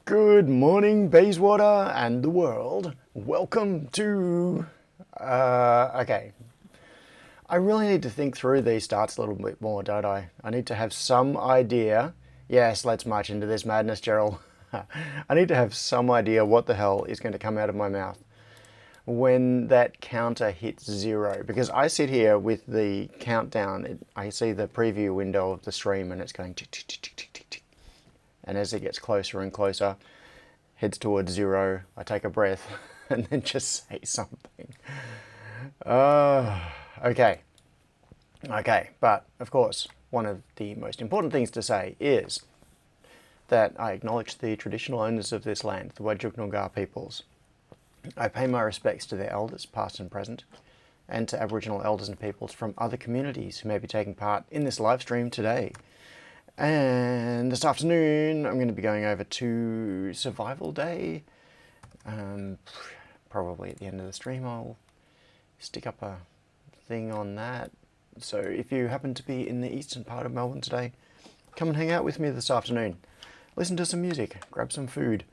Good morning, Bayswater and the world. Welcome to... okay. I really need to think through these starts a little bit more, don't I? I need to have some idea. Yes, let's march into this madness, Gerald. I need to have some idea what the hell is going to come out of my mouth when that counter hits 0. Because I sit here with the countdown. I see the preview window of the stream and it's going tick, tick, tick, tick, tick, tick, tick. And as it gets closer and closer, heads towards 0, I take a breath and then just say something. Okay. Okay, but of course, one of the most important things to say is that I acknowledge the traditional owners of this land, the Whadjuk Noongar peoples. I pay my respects to their elders, past and present, and to Aboriginal elders and peoples from other communities who may be taking part in this live stream today. And this afternoon, I'm going to be going over to Survival Day. Probably at the end of the stream, I'll stick up a thing on that. So if you happen to be in the eastern part of Melbourne today, come and hang out with me this afternoon. Listen to some music, grab some food.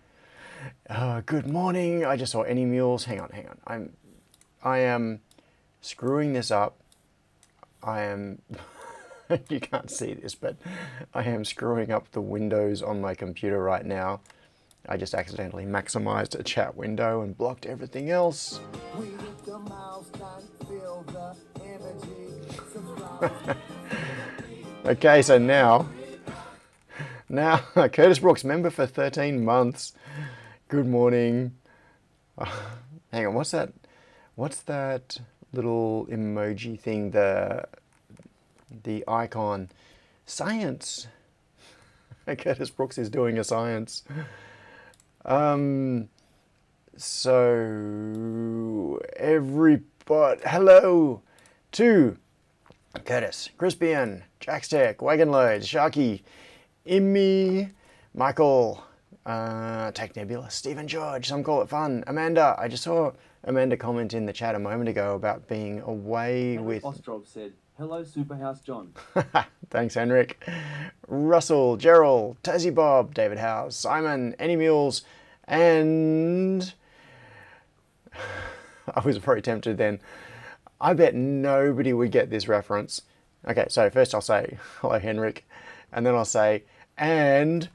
Good morning. I just saw any mules. Hang on. I am screwing this up. I am... You can't see this, but I am screwing up the windows on my computer right now. I just accidentally maximized a chat window and blocked everything else. Okay, so now, Curtis Brooks, member for 13 months. Good morning. Hang on, what's that? What's that little emoji thing? The icon. Science. Curtis Brooks is doing a science. So everybody, hello to Curtis, Crispian, Jackstech, Wagon Loads, Sharky, Immy, Michael, Tech Nebula, Stephen George, some call it fun, Amanda. I just saw Amanda comment in the chat a moment ago about being away with... Ostrov said, hello, Superhouse John. Thanks, Henrik. Russell, Gerald, Tassie Bob, David House, Simon, Any Mules, and... I was very tempted then. I bet nobody would get this reference. Okay, so first I'll say, hello, Henrik, and then I'll say, and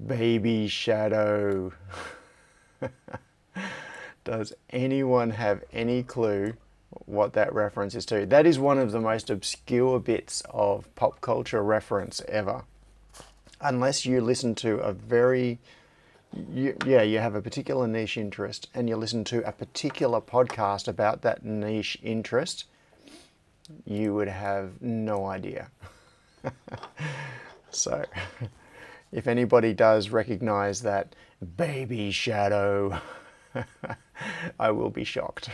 Baby Shadow. Does anyone have any clue what that reference is to? That is one of the most obscure bits of pop culture reference ever. Unless you listen to a very, you have a particular niche interest and you listen to a particular podcast about that niche interest, you would have no idea. So, if anybody does recognize that Baby Shadow, I will be shocked.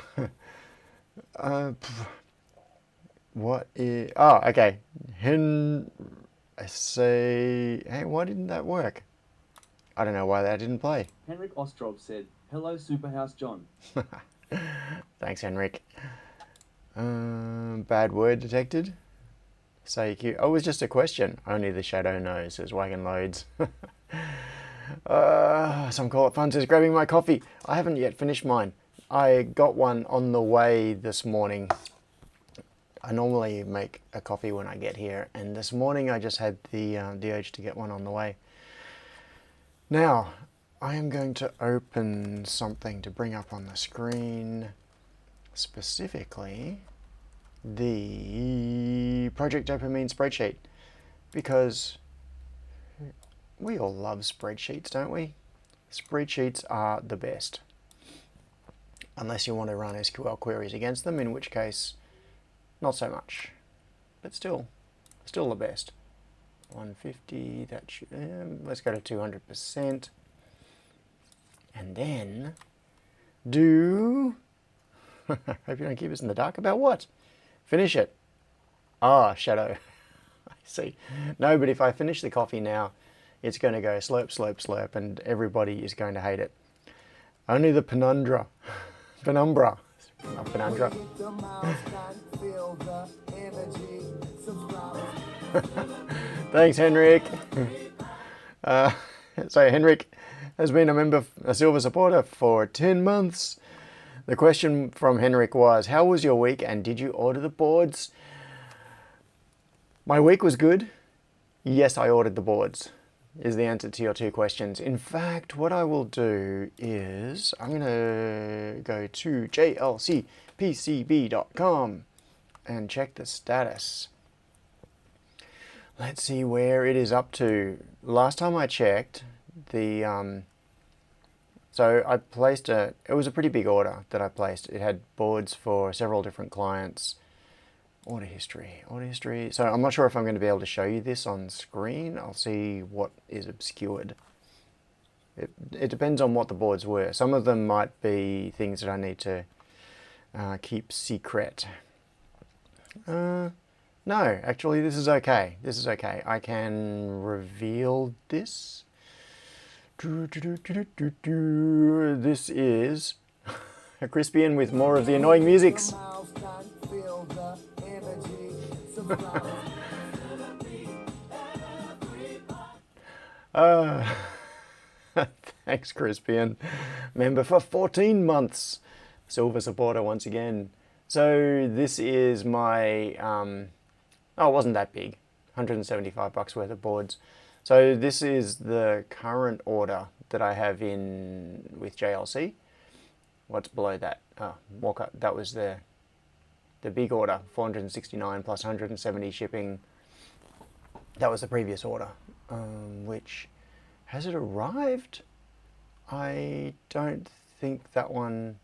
What is... Oh, okay. I say... Hey, why didn't that work? I don't know why that didn't play. Henrik Ostrov said, hello, Superhouse John. Thanks, Henrik. Bad word detected. Say cute. Oh, it was just a question. Only the shadow knows, says Wagon Loads. Some call it fun, says grabbing my coffee. I haven't yet finished mine. I got one on the way this morning. I normally make a coffee when I get here, and this morning I just had the urge to get one on the way. Now, I am going to open something to bring up on the screen, specifically the Project Dopamine spreadsheet, because we all love spreadsheets, don't we? Spreadsheets are the best. Unless you want to run SQL queries against them, in which case, not so much. But still the best. 150, that should, let's go to 200%. And then do... Hope you don't keep us in the dark about what? Finish it. Ah, shadow. I see. No, but if I finish the coffee now, it's going to go slurp, slurp, slurp, and everybody is going to hate it. Only the penumbra. Penumbra. Not penumbra. Thanks, Henrik. So, Henrik, has been a silver supporter for 10 months. The question from Henrik was, how was your week and did you order the boards? My week was good. Yes, I ordered the boards, is the answer to your two questions. In fact, what I will do is I'm going to go to jlcpcb.com and check the status. Let's see where it is up to. Last time I checked, so I placed it was a pretty big order that I placed. It had boards for several different clients. Order history. So I'm not sure if I'm going to be able to show you this on screen. I'll see what is obscured. It depends on what the boards were. Some of them might be things that I need to keep secret. No, actually this is okay. I can reveal this. This is a Crispian with more of the annoying musics. Thanks, Crispian. Member for 14 months. Silver supporter once again. So this is my, it wasn't that big. $175 worth of boards. So this is the current order that I have in with JLC. What's below that? Walker. That was the big order, 469 plus 170 shipping. That was the previous order, which has it arrived? I don't think that one.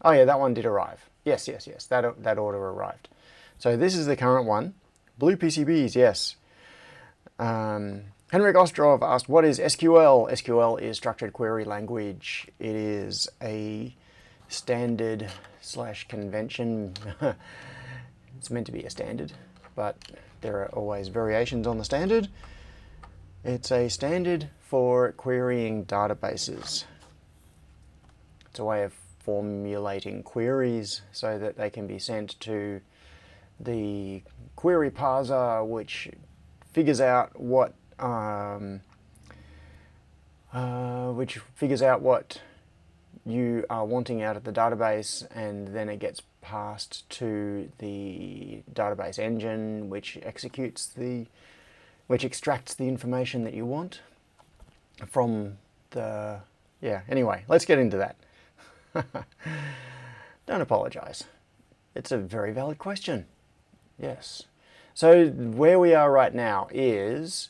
Oh yeah, that one did arrive. Yes. That order arrived. So this is the current one. Blue PCBs, yes. Henrik Ostrov asked, what is SQL? SQL is structured query language. It is a standard / convention. It's meant to be a standard, but there are always variations on the standard. It's a standard for querying databases. It's a way of formulating queries so that they can be sent to the query parser, which figures out what you are wanting out of the database, and then it gets passed to the database engine, which extracts the information that you want from the. Yeah. Anyway, let's get into that. Don't apologize. It's a very valid question. Yes. So where we are right now is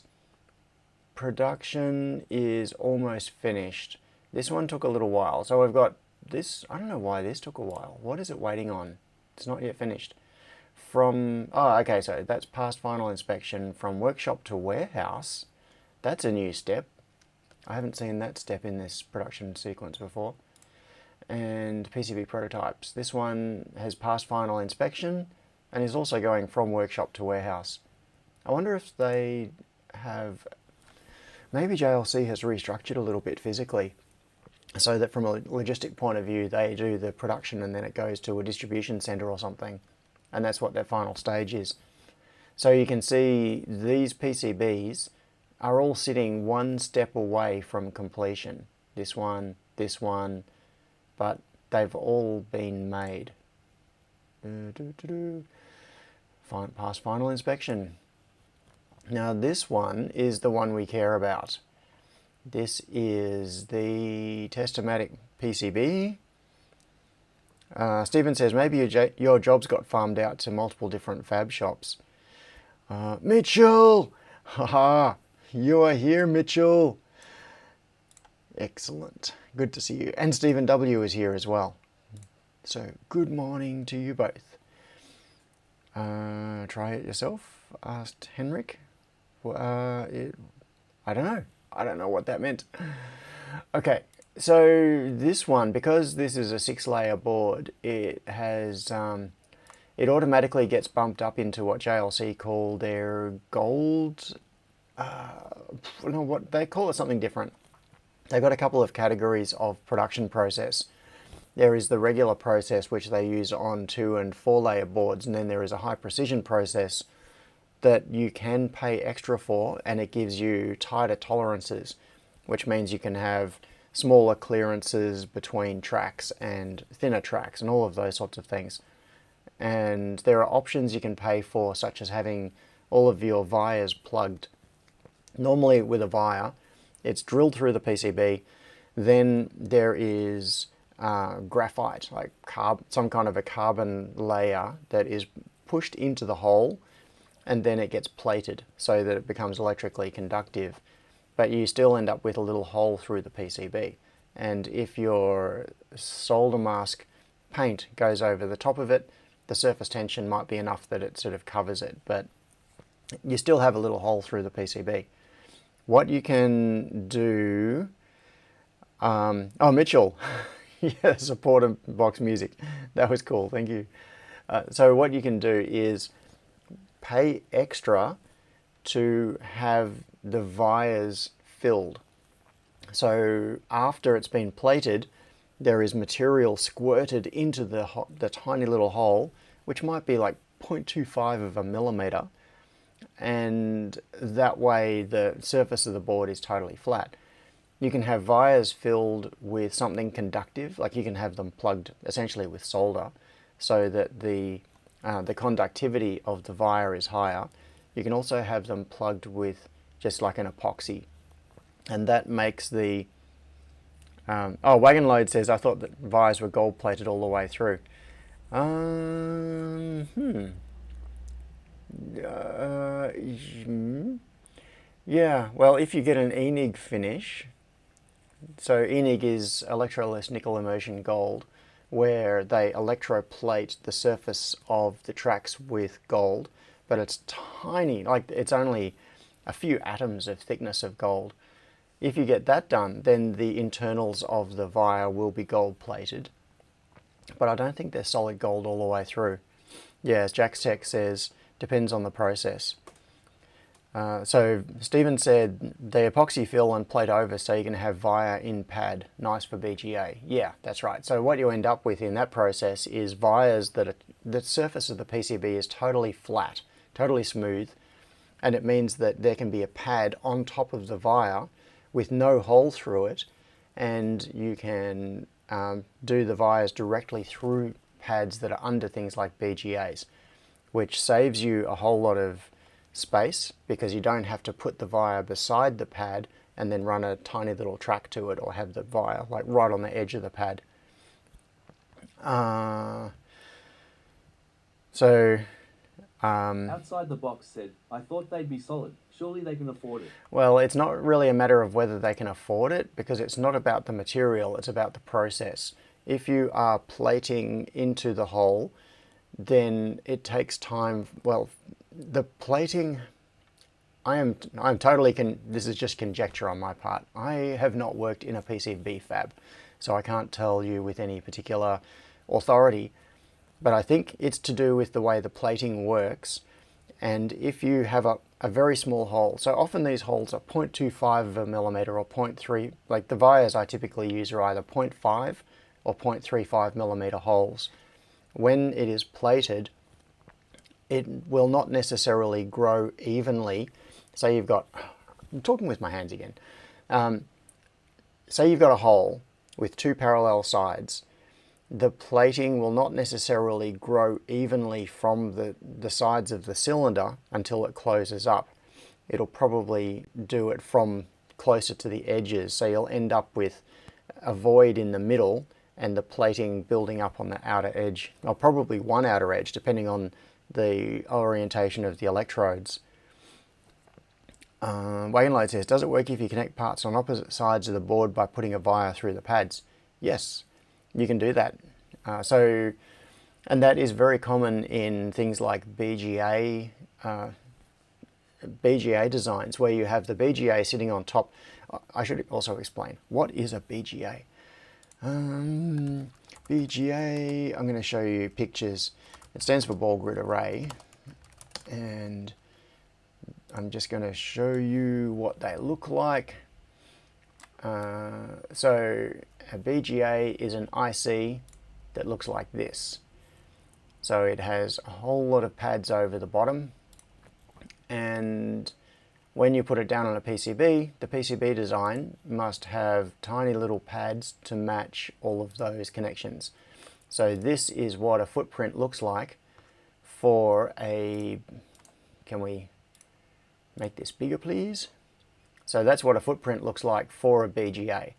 production is almost finished. This one took a little while. So I've got this. I don't know why this took a while. What is it waiting on? It's not yet finished. Okay, so that's past final inspection from workshop to warehouse. That's a new step. I haven't seen that step in this production sequence before. And PCB prototypes. This one has passed final inspection and is also going from workshop to warehouse. I wonder if they have, maybe JLC has restructured a little bit physically so that from a logistic point of view they do the production and then it goes to a distribution center or something, and that's what their final stage is. So you can see these PCBs are all sitting one step away from completion. This one, but they've all been made. Past final inspection. Now this one is the one we care about. This is the Testomatic PCB. Stephen says, maybe your jobs got farmed out to multiple different fab shops. Mitchell! Haha! You are here, Mitchell! Excellent. Good to see you. And Stephen W. is here as well. So, good morning to you both. Try it yourself? Asked Henrik. I don't know. I don't know what that meant. Okay, so this one, because this is a 6-layer board, it has it automatically gets bumped up into what JLC call their gold. No, what they call it, something different. They've got a couple of categories of production process. There is the regular process, which they use on 2- and 4-layer boards, and then there is a high precision process that you can pay extra for, and it gives you tighter tolerances, which means you can have smaller clearances between tracks and thinner tracks and all of those sorts of things. And there are options you can pay for, such as having all of your vias plugged. Normally with a via, it's drilled through the PCB, then there is graphite, like some kind of a carbon layer that is pushed into the hole, and then it gets plated so that it becomes electrically conductive. But you still end up with a little hole through the PCB. And if your solder mask paint goes over the top of it, the surface tension might be enough that it sort of covers it, but you still have a little hole through the PCB. What you can do... oh, Mitchell! Yeah, supporter box music. That was cool, thank you. So what you can do is pay extra to have the vias filled. So after it's been plated, there is material squirted into the tiny little hole, which might be like 0.25 of a millimeter, and that way the surface of the board is totally flat. You can have vias filled with something conductive, like you can have them plugged essentially with solder, so that the conductivity of the via is higher. You can also have them plugged with just like an epoxy, and that makes the oh, Wagon Load says, I thought that vias were gold plated all the way through. Yeah, well, if you get an ENIG finish, so ENIG is electroless nickel immersion gold, where they electroplate the surface of the tracks with gold, but it's tiny, like it's only a few atoms of thickness of gold. If you get that done, then the internals of the via will be gold plated. But I don't think they're solid gold all the way through. Yeah, as Jack's Tech says, depends on the process. So Stephen said the epoxy fill and plate over so you can have via in pad. Nice for BGA. Yeah, that's right. So what you end up with in that process is vias that the surface of the PCB is totally flat, totally smooth, and it means that there can be a pad on top of the via with no hole through it, and you can do the vias directly through pads that are under things like BGAs, which saves you a whole lot of space because you don't have to put the via beside the pad and then run a tiny little track to it, or have the via like right on the edge of the pad. Outside the box said, I thought they'd be solid. Surely they can afford it. Well, it's not really a matter of whether they can afford it, because it's not about the material, it's about the process. If you are plating into the hole, then it takes time. Well, the plating, I'm totally, this is just conjecture on my part. I have not worked in a PCB fab, so I can't tell you with any particular authority, but I think it's to do with the way the plating works. And if you have a very small hole, so often these holes are 0.25 of a millimeter or 0.3, like the vias I typically use are either 0.5 or 0.35 millimeter holes. When it is plated, it will not necessarily grow evenly. Say you've got, I'm talking with my hands again. Say you've got a hole with two parallel sides. The plating will not necessarily grow evenly from the sides of the cylinder until it closes up. It'll probably do it from closer to the edges, so you'll end up with a void in the middle and the plating building up on the outer edge, or probably one outer edge depending on the orientation of the electrodes. Wagon Load says, does it work if you connect parts on opposite sides of the board by putting a via through the pads? Yes, you can do that. And that is very common in things like BGA designs, where you have the BGA sitting on top. I should also explain, what is a BGA? BGA, I'm going to show you pictures. It stands for ball grid array, and I'm just going to show you what they look like. So a BGA is an IC that looks like this. So it has a whole lot of pads over the bottom, and when you put it down on a PCB, the PCB design must have tiny little pads to match all of those connections. So this is what a footprint looks like for a, can we make this bigger please? So that's what a footprint looks like for a BGA.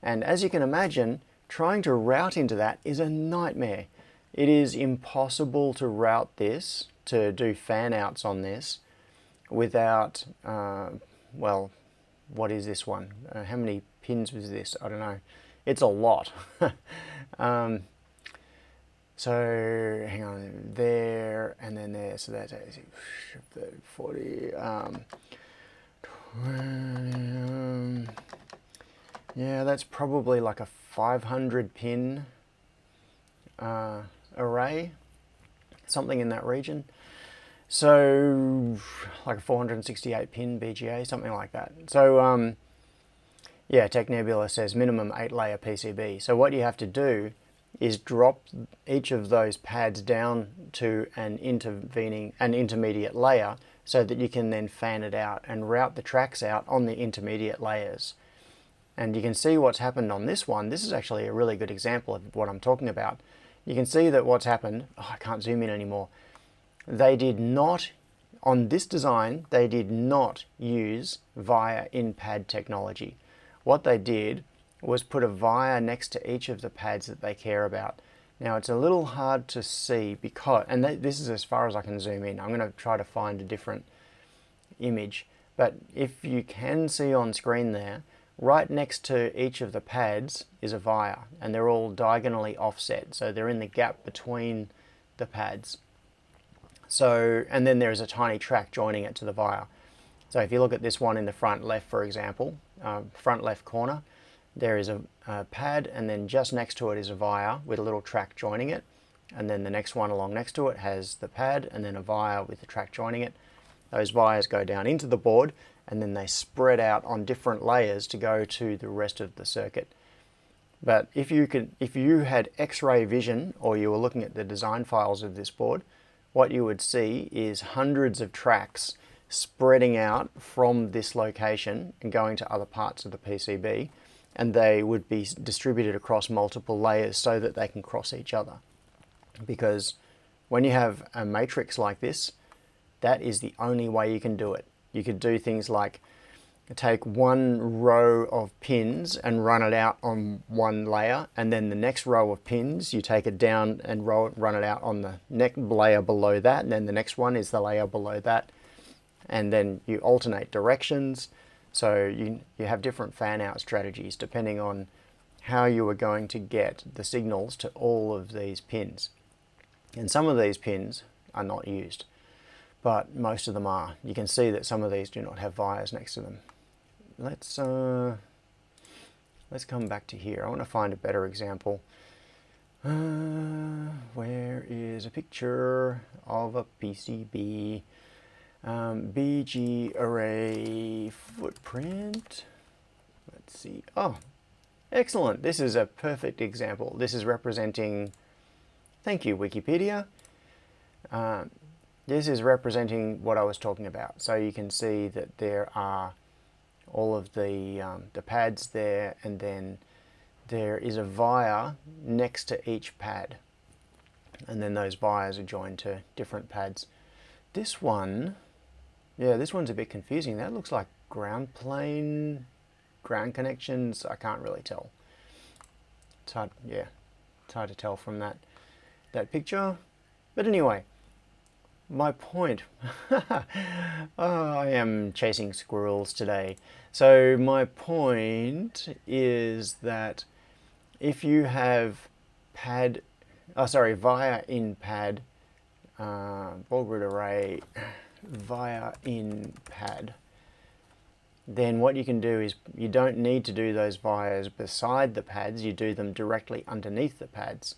And as you can imagine, trying to route into that is a nightmare. It is impossible to route this, to do fan outs on this without, well, what is this one? How many pins was this? I don't know. It's a lot. So hang on, there and then there. So that's 40. Yeah, that's probably like a 500 pin array, something in that region. So like a 468 pin BGA, something like that. So yeah, Tech Nebula says minimum 8 layer PCB. So what you have to do is drop each of those pads down to an intermediate layer so that you can then fan it out and route the tracks out on the intermediate layers. And you can see what's happened on this one. This is actually a really good example of what I'm talking about. You can see that what's happened, oh, I can't zoom in anymore. They did not, on this design, they did not use via in-pad technology. What they did was put a via next to each of the pads that they care about. Now it's a little hard to see because, and this is as far as I can zoom in. I'm going to try to find a different image, but if you can see on screen there, right next to each of the pads is a via, and they're all diagonally offset, so they're in the gap between the pads. So, and then there's a tiny track joining it to the via. So if you look at this one in the front left, for example, front left corner, there is a pad, and then just next to it is a via with a little track joining it, and then the next one along next to it has the pad and then a via with the track joining it. Those vias go down into the board, and then they spread out on different layers to go to the rest of the circuit. But if you had X-ray vision, or you were looking at the design files of this board, what you would see is hundreds of tracks spreading out from this location and going to other parts of the PCB, and they would be distributed across multiple layers so that they can cross each other. Because when you have a matrix like this, that is the only way you can do it. You could do things like take one row of pins and run it out on one layer, and then the next row of pins you take it down and run it out on the next layer below that, and then the next one is the layer below that, and then you alternate directions. So you have different fan out strategies depending on how you are going to get the signals to all of these pins. And some of these pins are not used, but most of them are. You can see that some of these do not have vias next to them. Let's come back to here. I want to find a better example. Where is a picture of a PCB? BG array footprint. Let's see. Oh, excellent. This is a perfect example. This is representing, thank you Wikipedia. This is representing what I was talking about. So you can see that there are all of the pads there, and then there is a via next to each pad, and then those vias are joined to different pads. This one, yeah, this one's a bit confusing. That looks like ground plane, ground connections. I can't really tell. It's hard, yeah, it's hard to tell from that picture. But anyway, my point, oh, I am chasing squirrels today. So my point is that if you have via in pad, ball grid array, via in pad, then what you can do is you don't need to do those vias beside the pads, you do them directly underneath the pads.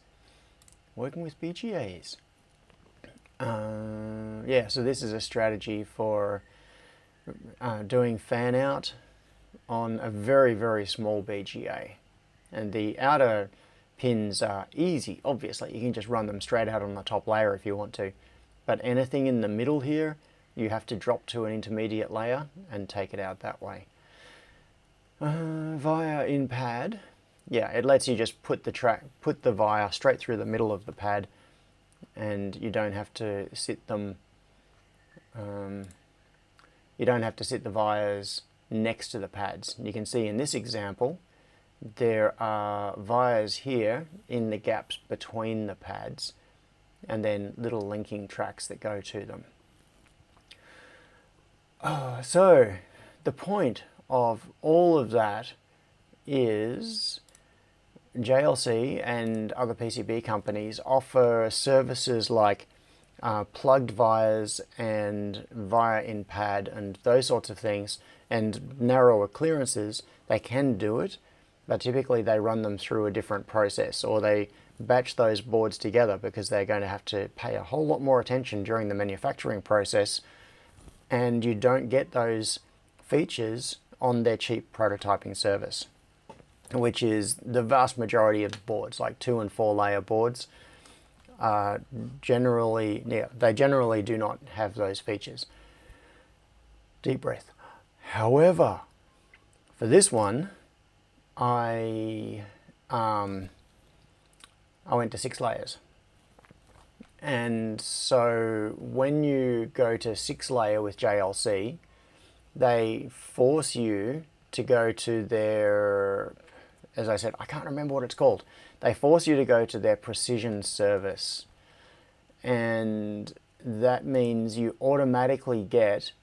Working with BGAs. Yeah, so this is a strategy for doing fan out on a very, very small BGA. And the outer pins are easy, obviously. You can just run them straight out on the top layer if you want to. But anything in the middle here You have to drop to an intermediate layer and take it out that way. Via in pad, yeah, it lets you just put the via straight through the middle of the pad, and you don't have to sit them. You don't have to sit the vias next to the pads. You can see in this example, there are vias here in the gaps between the pads, and then little linking tracks that go to them. So the point of all of that is JLC and other PCB companies offer services like plugged vias and via in pad and those sorts of things, and narrower clearances. They can do it, but typically they run them through a different process, or they batch those boards together because they're going to have to pay a whole lot more attention during the manufacturing process, and you don't get those features on their cheap prototyping service, which is the vast majority of boards, like 2 and 4 layer boards. Generally do not have those features. Deep breath. However, for this one, I went to 6 layers. And so when you go to 6 layer with JLC, they force you to go to their, as I said, I can't remember what it's called. They force you to go to their precision service. And that means you automatically get,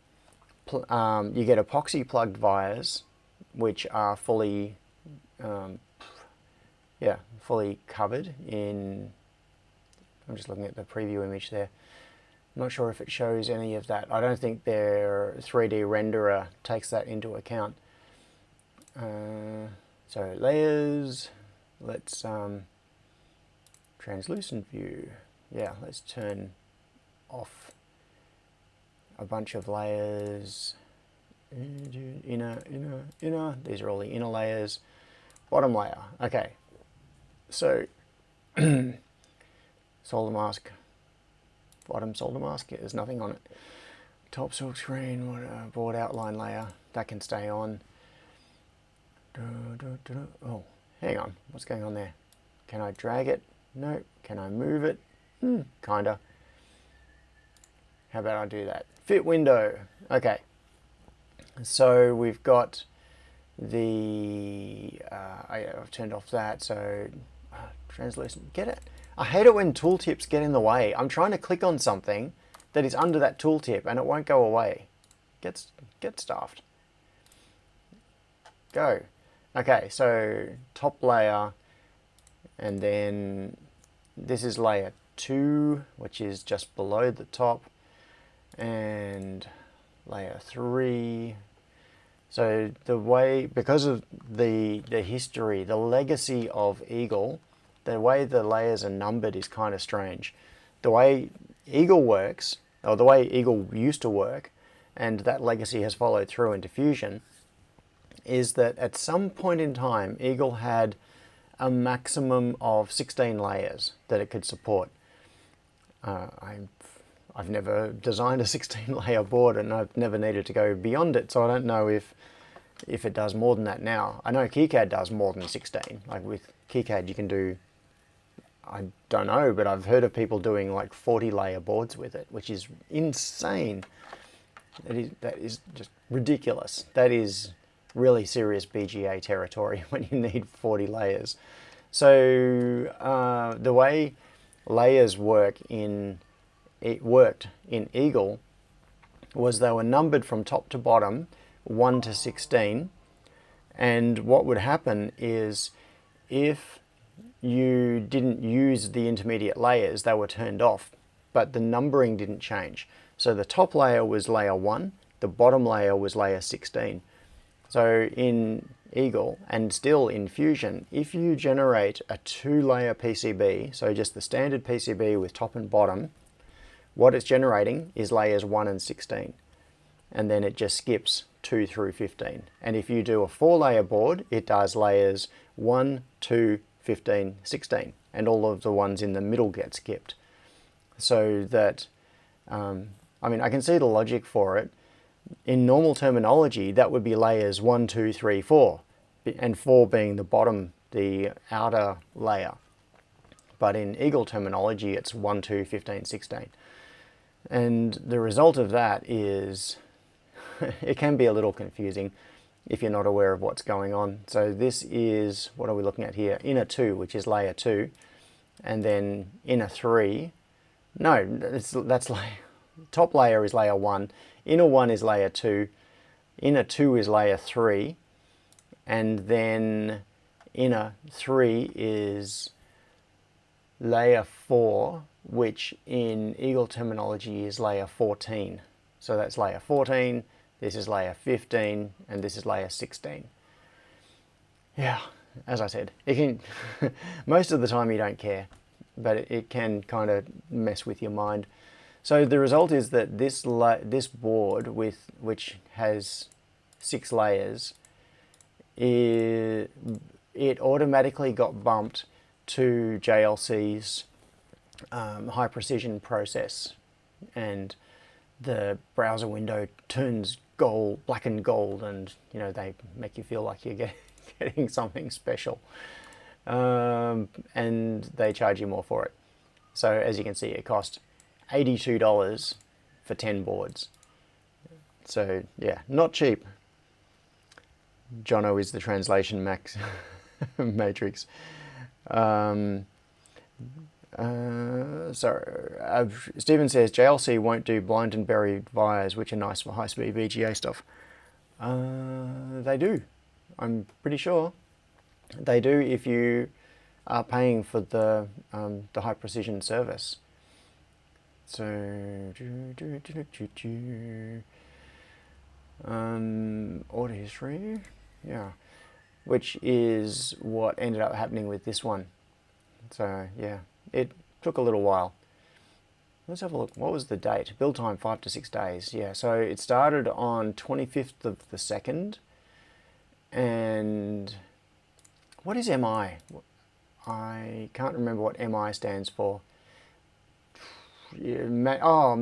epoxy plugged vias, which are fully covered in, I'm just looking at the preview image there. I'm not sure if it shows any of that. I don't think their 3D renderer takes that into account. So layers, let's translucent view. Yeah, let's turn off a bunch of layers. Inner. These are all the inner layers. Bottom layer. Okay. So solder mask. Bottom solder mask. There's nothing on it. Top silk screen. Board outline layer. That can stay on. Oh, hang on. What's going on there? Can I drag it? No. Can I move it? Kinda. How about I do that? Fit window. Okay. So we've got the, I've turned off that, so translucent, get it? I hate it when tooltips get in the way. I'm trying to click on something that is under that tooltip and it won't go away. Get stuffed. Go. Okay, so top layer, and then this is layer 2, which is just below the top, and layer 3. So the way, because of the history, the legacy of Eagle, the way the layers are numbered is kind of strange. The way Eagle works, or the way Eagle used to work, and that legacy has followed through into Fusion, is that at some point in time, Eagle had a maximum of 16 layers that it could support. I've never designed a 16 layer board, and I've never needed to go beyond it, so I don't know if it does more than that now. I know KiCad does more than 16. Like with KiCad you can do, I don't know, but I've heard of people doing like 40 layer boards with it, which is insane. That is just ridiculous. That is really serious BGA territory when you need 40 layers. So the way layers worked in Eagle was they were numbered from top to bottom, 1 to 16, and what would happen is if you didn't use the intermediate layers, they were turned off, but the numbering didn't change. So the top layer was layer 1, the bottom layer was layer 16. So in Eagle, and still in Fusion, if you generate a 2-layer PCB, so just the standard PCB with top and bottom, what it's generating is layers 1 and 16. And then it just skips 2 through 15. And if you do a 4-layer board, it does layers 1, 2, 15, 16. And all of the ones in the middle get skipped. So that, I I mean, I can see the logic for it. In normal terminology, that would be layers 1, 2, 3, 4, and 4 being the bottom, the outer layer. But in Eagle terminology, it's 1, 2, 15, 16. And the result of that is, it can be a little confusing if you're not aware of what's going on. So this is, what are we looking at here? Inner 2, which is layer 2, and then inner 3. No, that's layer, top layer is layer 1, inner 1 is layer 2, inner 2 is layer 3, and then inner 3 is layer 4, which in Eagle terminology is layer 14. So that's layer 14, this is layer 15, and this is layer 16. Yeah, as I said, it can most of the time you don't care, but it can kind of mess with your mind. So the result is that this board, which has 6 layers, it automatically got bumped to JLC's high precision process, and the browser window turns gold, black and gold, and you know, they make you feel like you're getting something special, and they charge you more for it. So as you can see, it cost $82 for 10 boards. So yeah, not cheap. Jono is the translation matrix. Stephen says JLC won't do blind and buried wires, which are nice for high-speed VGA stuff. They do. I'm pretty sure they do if you are paying for the high precision service. So order history, yeah, which is what ended up happening with this one. So yeah, it took a little while. Let's have a look. What was the date? Build time 5 to 6 days. Yeah, so it started on 25th of the 2nd. And what is MI? I can't remember what MI stands for. Manual.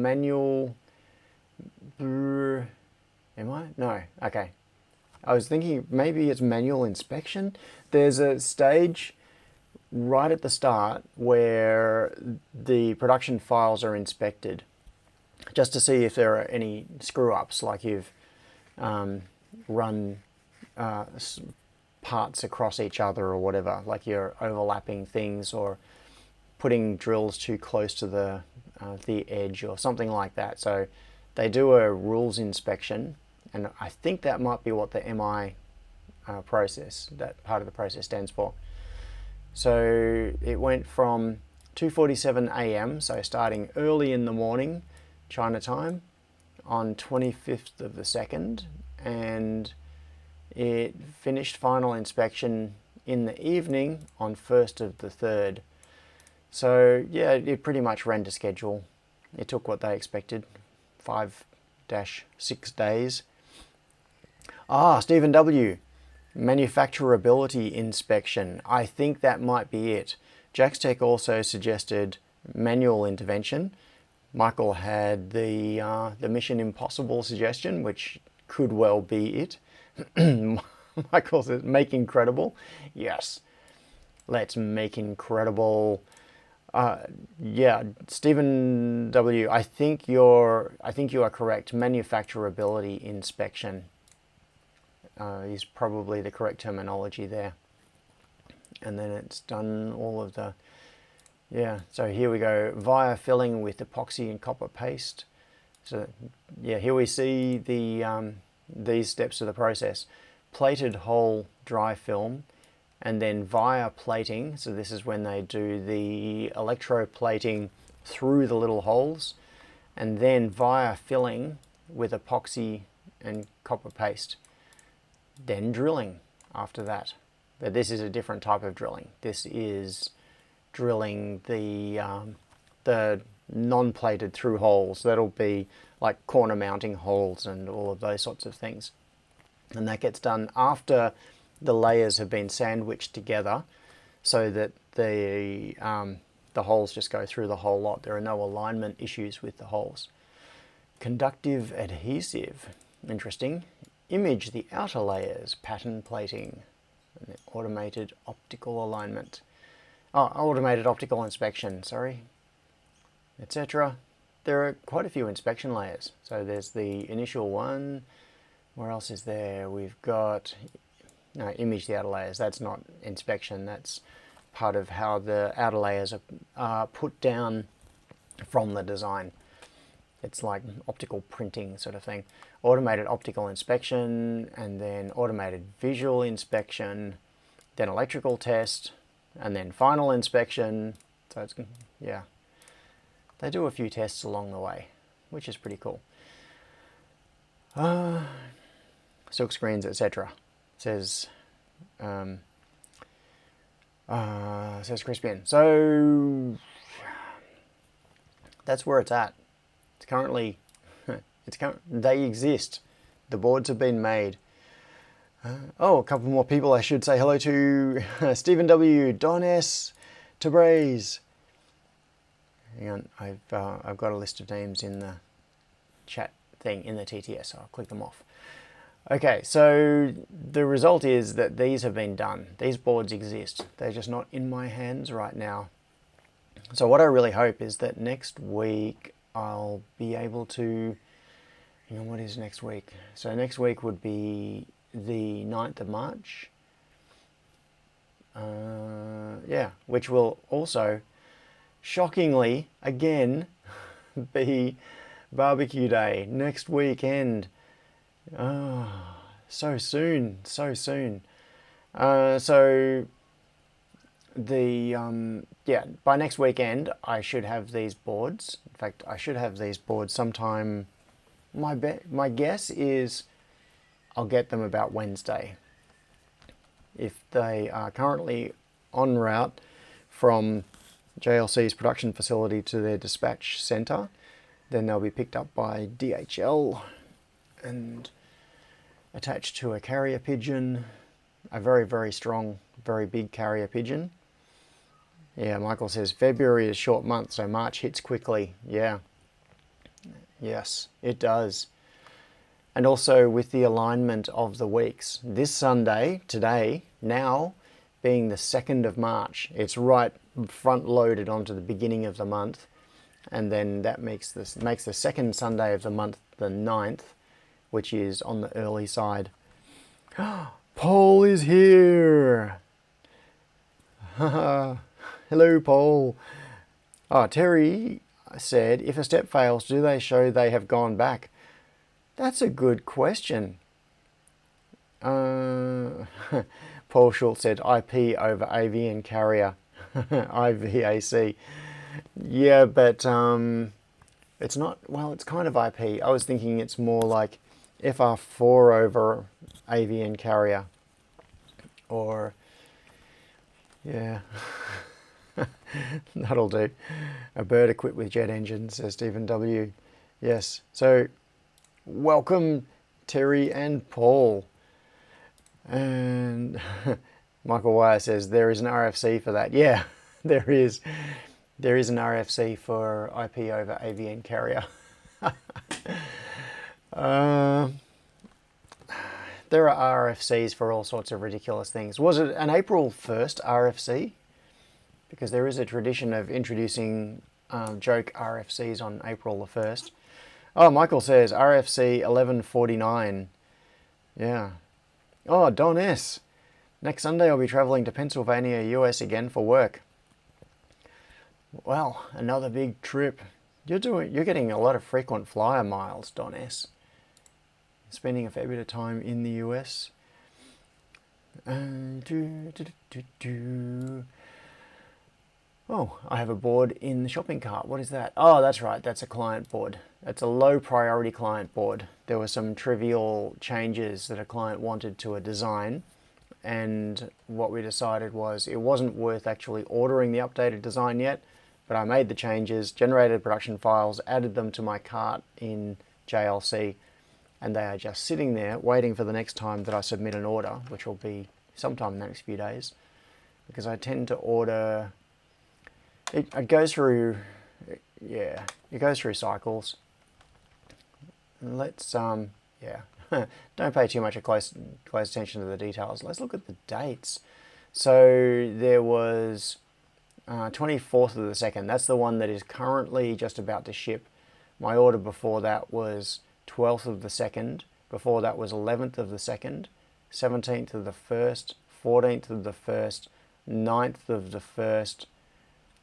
Am I? No. Okay. I was thinking maybe it's manual inspection. There's a stage right at the start where the production files are inspected, just to see if there are any screw-ups, like you've run parts across each other or whatever, like you're overlapping things or putting drills too close to the edge or something like that. So they do a rules inspection, and I think that might be what the MI process, that part of the process, stands for. So it went from 2:47 a.m., so starting early in the morning, China time, on 25th of the 2nd, and it finished final inspection in the evening on 1st of the 3rd. So yeah, it pretty much ran to schedule. It took what they expected, 5-6 days. Stephen W. Manufacturability inspection. I think that might be it. Jaxtech also suggested manual intervention. Michael had the Mission Impossible suggestion, which could well be it. Michael says, make incredible. Yes, let's make incredible. Yeah, Stephen W. I think you are correct. Manufacturability inspection is probably the correct terminology there. And then it's done all of the, yeah, so here we go, via filling with epoxy and copper paste. So yeah, here we see the these steps of the process. Plated hole dry film, and then via plating, so this is when they do the electroplating through the little holes, and then via filling with epoxy and copper paste. Then drilling after that. But this is a different type of drilling. This is drilling the non-plated through holes. That'll be like corner mounting holes and all of those sorts of things. And that gets done after the layers have been sandwiched together, so that the holes just go through the whole lot. There are no alignment issues with the holes. conductive adhesive. Interesting. Image the outer layers, pattern plating, and automated optical alignment. Oh, automated optical inspection, sorry, etc. There are quite a few inspection layers. So there's the initial one. Where else is there? We've got, no, image the outer layers. That's not inspection. That's part of how the outer layers are put down from the design. It's like optical printing sort of thing. Automated optical inspection, and then automated visual inspection, then electrical test, and then final inspection. So it's, yeah, they do a few tests along the way, which is pretty cool. Silk screens, etc. Says Crispian. So that's where it's at. It's currently, they exist. The boards have been made. Oh, a couple more people I should say hello to. Stephen W, Don S, Tabraze. Hang on, I've got a list of names in the chat thing in the TTS, so I'll click them off. Okay, so the result is that these have been done. These boards exist. They're just not in my hands right now. So what I really hope is that next week I'll be able to, you know, what is next week? So next week would be the 9th of March. Yeah, which will also, shockingly, again, be barbecue day next weekend. Oh, so soon, so soon. So the yeah, by next weekend I should have these boards. In fact, I should have these boards sometime. My guess is I'll get them about Wednesday. If they are currently en route from JLC's production facility to their dispatch center, then they'll be picked up by DHL and attached to a carrier pigeon, a very, very strong, very big carrier pigeon. Yeah, Michael says February is a short month, so March hits quickly. Yeah, yes, it does. And also with the alignment of the weeks. This Sunday, today, now, being the 2nd of March, it's right front loaded onto the beginning of the month. And then that makes the second Sunday of the month the 9th, which is on the early side. Paul is here! Hello, Paul. Oh, Terry said, if a step fails, do they show they have gone back? That's a good question. Paul Schultz said, IP over AV and carrier. IVAC. Yeah, but it's not, well, it's kind of IP. I was thinking it's more like FR4 over AVN carrier. Or, yeah, that'll do. A bird equipped with jet engines, says Stephen W. Yes, so welcome Terry and Paul. And Michael Wire says there is an RFC for that. Yeah, there is. There is an RFC for IP over AVN carrier. There are RFCs for all sorts of ridiculous things. Was it an April 1st RFC? Because there is a tradition of introducing joke RFCs on April the 1st. Oh, Michael says RFC 1149. Yeah. Oh, Don S. Next Sunday I'll be traveling to Pennsylvania, US again for work. Well, another big trip. You're getting a lot of frequent flyer miles, Don S. Spending a fair bit of time in the US. Oh, I have a board in the shopping cart. What is that? Oh, that's right. That's a client board. That's a low priority client board. There were some trivial changes that a client wanted to a design. And what we decided was it wasn't worth actually ordering the updated design yet. But I made the changes, generated production files, added them to my cart in JLC. And they are just sitting there waiting for the next time that I submit an order, which will be sometime in the next few days. Because I tend to order... It goes through, yeah, it goes through cycles. let's yeah, don't pay too much close attention to the details. Let's look at the dates. So there was 24th of the 2nd. That's the one that is currently just about to ship. My order before that was 12th of the 2nd. Before that was 11th of the 2nd, 17th of the 1st, 14th of the 1st, 9th of the 1st,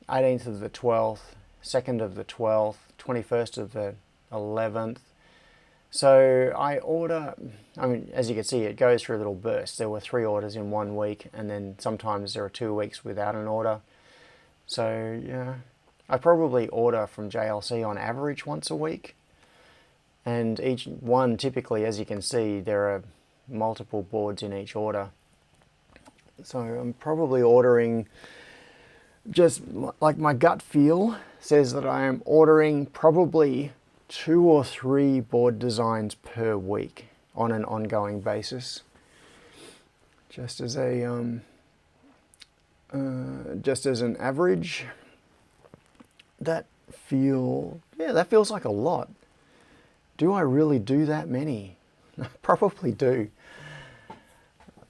18th of the 12th, 2nd of the 12th, 21st of the 11th. So I order, I mean, as you can see, it goes through little bursts. There were 3 orders in 1 week, and then sometimes there are 2 weeks without an order. So yeah, I probably order from JLC on average once a week. And each one, typically, as you can see, there are multiple boards in each order. So I'm probably ordering, just like my gut feel says that I am ordering probably 2 or 3 board designs per week on an ongoing basis. Just as an average, that feels like a lot. Do I really do that many? I probably do.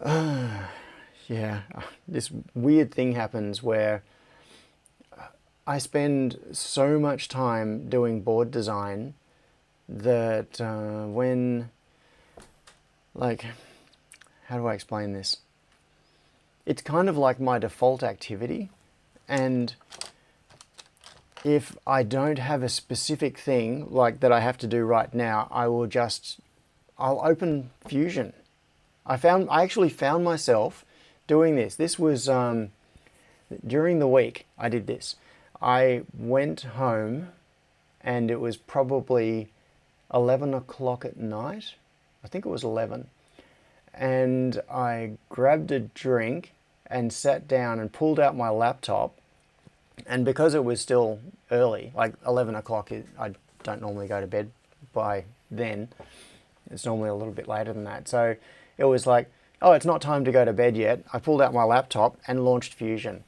Yeah, this weird thing happens where I spend so much time doing board design that when, like, how do I explain this? It's kind of like my default activity, and if I don't have a specific thing like that I have to do right now, I'll open Fusion. I actually found myself doing this. This was during the week I did this. I went home and it was probably 11 o'clock at night. I think it was 11. And I grabbed a drink and sat down and pulled out my laptop. And because it was still early, like 11 o'clock, I don't normally go to bed by then. It's normally a little bit later than that. So it was like, oh, it's not time to go to bed yet. I pulled out my laptop and launched Fusion.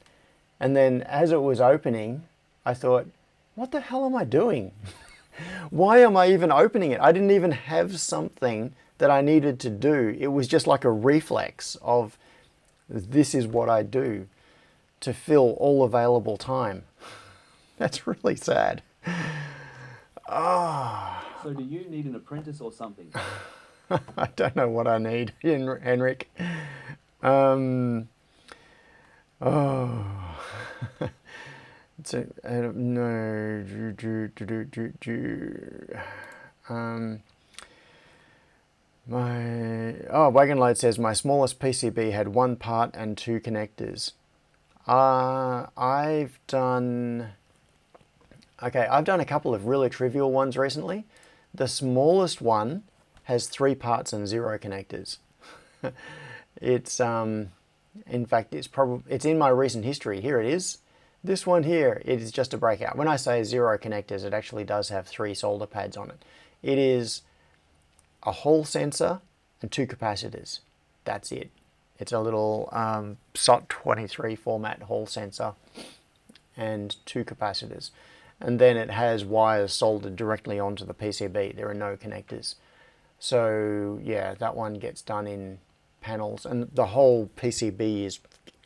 And then as it was opening, I thought, what the hell am I doing? Why am I even opening it? I didn't even have something that I needed to do. It was just like a reflex of, this is what I do to fill all available time. That's really sad. So do you need an apprentice or something? I don't know what I need, Henrik. No. Wagon Load says my smallest PCB had 1 part and 2 connectors. I've done a couple of really trivial ones recently. The smallest one has 3 parts and 0 connectors. It's in fact it's in my recent history. Here it is. This one here, it is just a breakout. When I say 0 connectors, it actually does have 3 solder pads on it. It is a Hall sensor and 2 capacitors. That's it. It's a little SOT23 format Hall sensor and 2 capacitors. And then it has wires soldered directly onto the PCB. There are no connectors. So yeah, that one gets done in panels, and the whole PCB is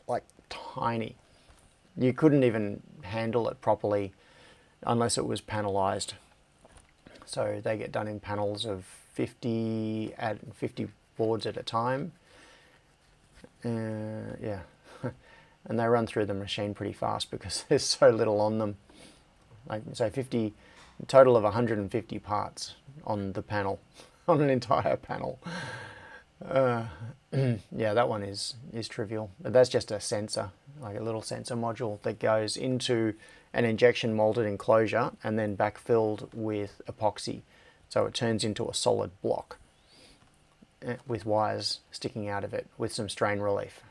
like tiny. You couldn't even handle it properly unless it was panelized. So they get done in panels of 50 boards at a time. Yeah, and they run through the machine pretty fast because there's so little on them. Like, so a total of 150 parts on the panel, on an entire panel. Yeah, that one is trivial. But that's just a sensor, like a little sensor module that goes into an injection molded enclosure and then backfilled with epoxy. So it turns into a solid block with wires sticking out of it with some strain relief.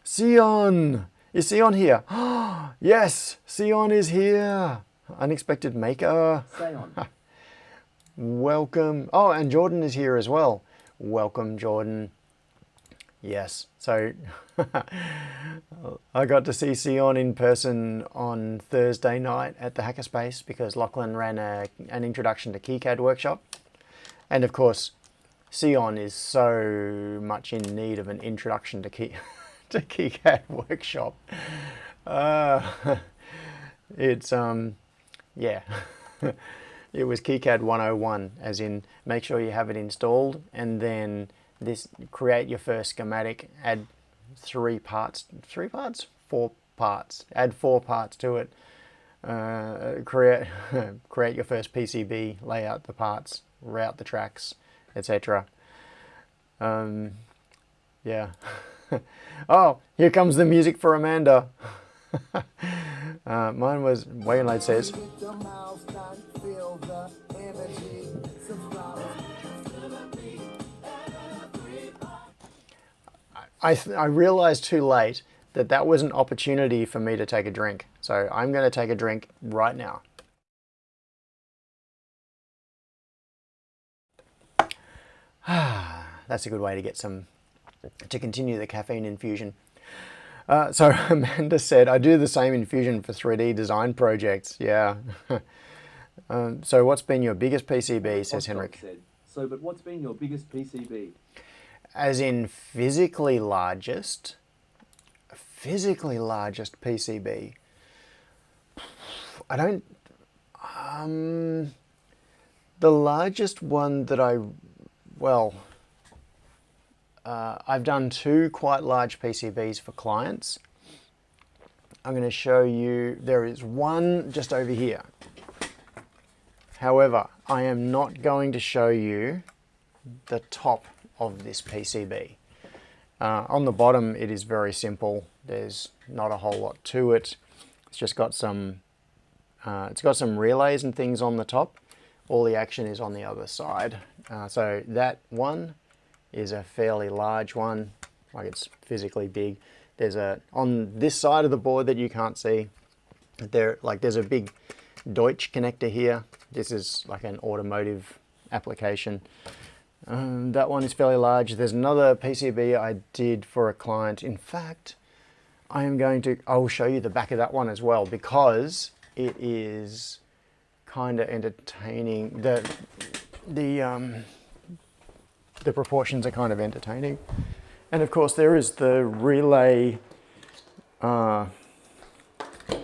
Sion! Is Sion here? Yes! Sion is here! Unexpected maker. Sion. Welcome. Oh, and Jordan is here as well. Welcome, Jordan. Yes, so I got to see Sion in person on Thursday night at the Hackerspace because Lachlan ran an introduction to KiCad workshop. And of course, Sion is so much in need of an introduction to to KiCad workshop. It's, yeah. It was KiCad 101, as in make sure you have it installed and then create your first schematic, add 4 parts, add 4 parts to it, create your first PCB, lay out the parts, route the tracks, etc. Yeah. Oh, here comes the music for Amanda. Mine was, Waylade says, I realized too late that that was an opportunity for me to take a drink. So I'm going to take a drink right now. That's a good way to get to continue the caffeine infusion. So Amanda said, I do the same infusion for 3D design projects. Yeah. So what's been your biggest PCB, says Henrik. So, but what's been your biggest PCB? As in physically largest PCB. I don't, the largest one that I've done 2 quite large PCBs for clients. I'm going to show you, there is one just over here. However, I am not going to show you the top of this PCB. On the bottom, it is very simple. There's not a whole lot to it. It's just got some relays and things on the top. All the action is on the other side. So that one is a fairly large one, like it's physically big. There's on this side of the board that you can't see, there's a big Deutsch connector here. This is like an automotive application. That one is fairly large. There's another PCB I did for a client. In fact, I'll show you the back of that one as well because it is kind of entertaining. The proportions are kind of entertaining. And of course there is the relay, hang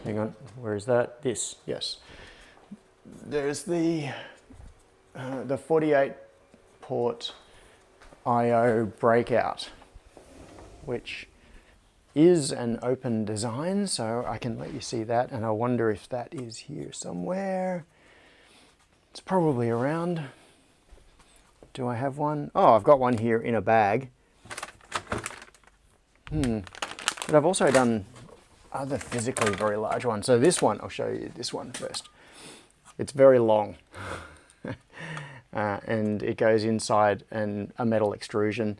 on, where is that? This, yes. There's the 48 port I/O breakout, which is an open design, so I can let you see that, and I wonder if that is here somewhere. It's probably around. Do I have one? Oh, I've got one here in a bag. But I've also done other physically very large ones. So this one, I'll show you this one first. It's very long. And it goes inside a metal extrusion.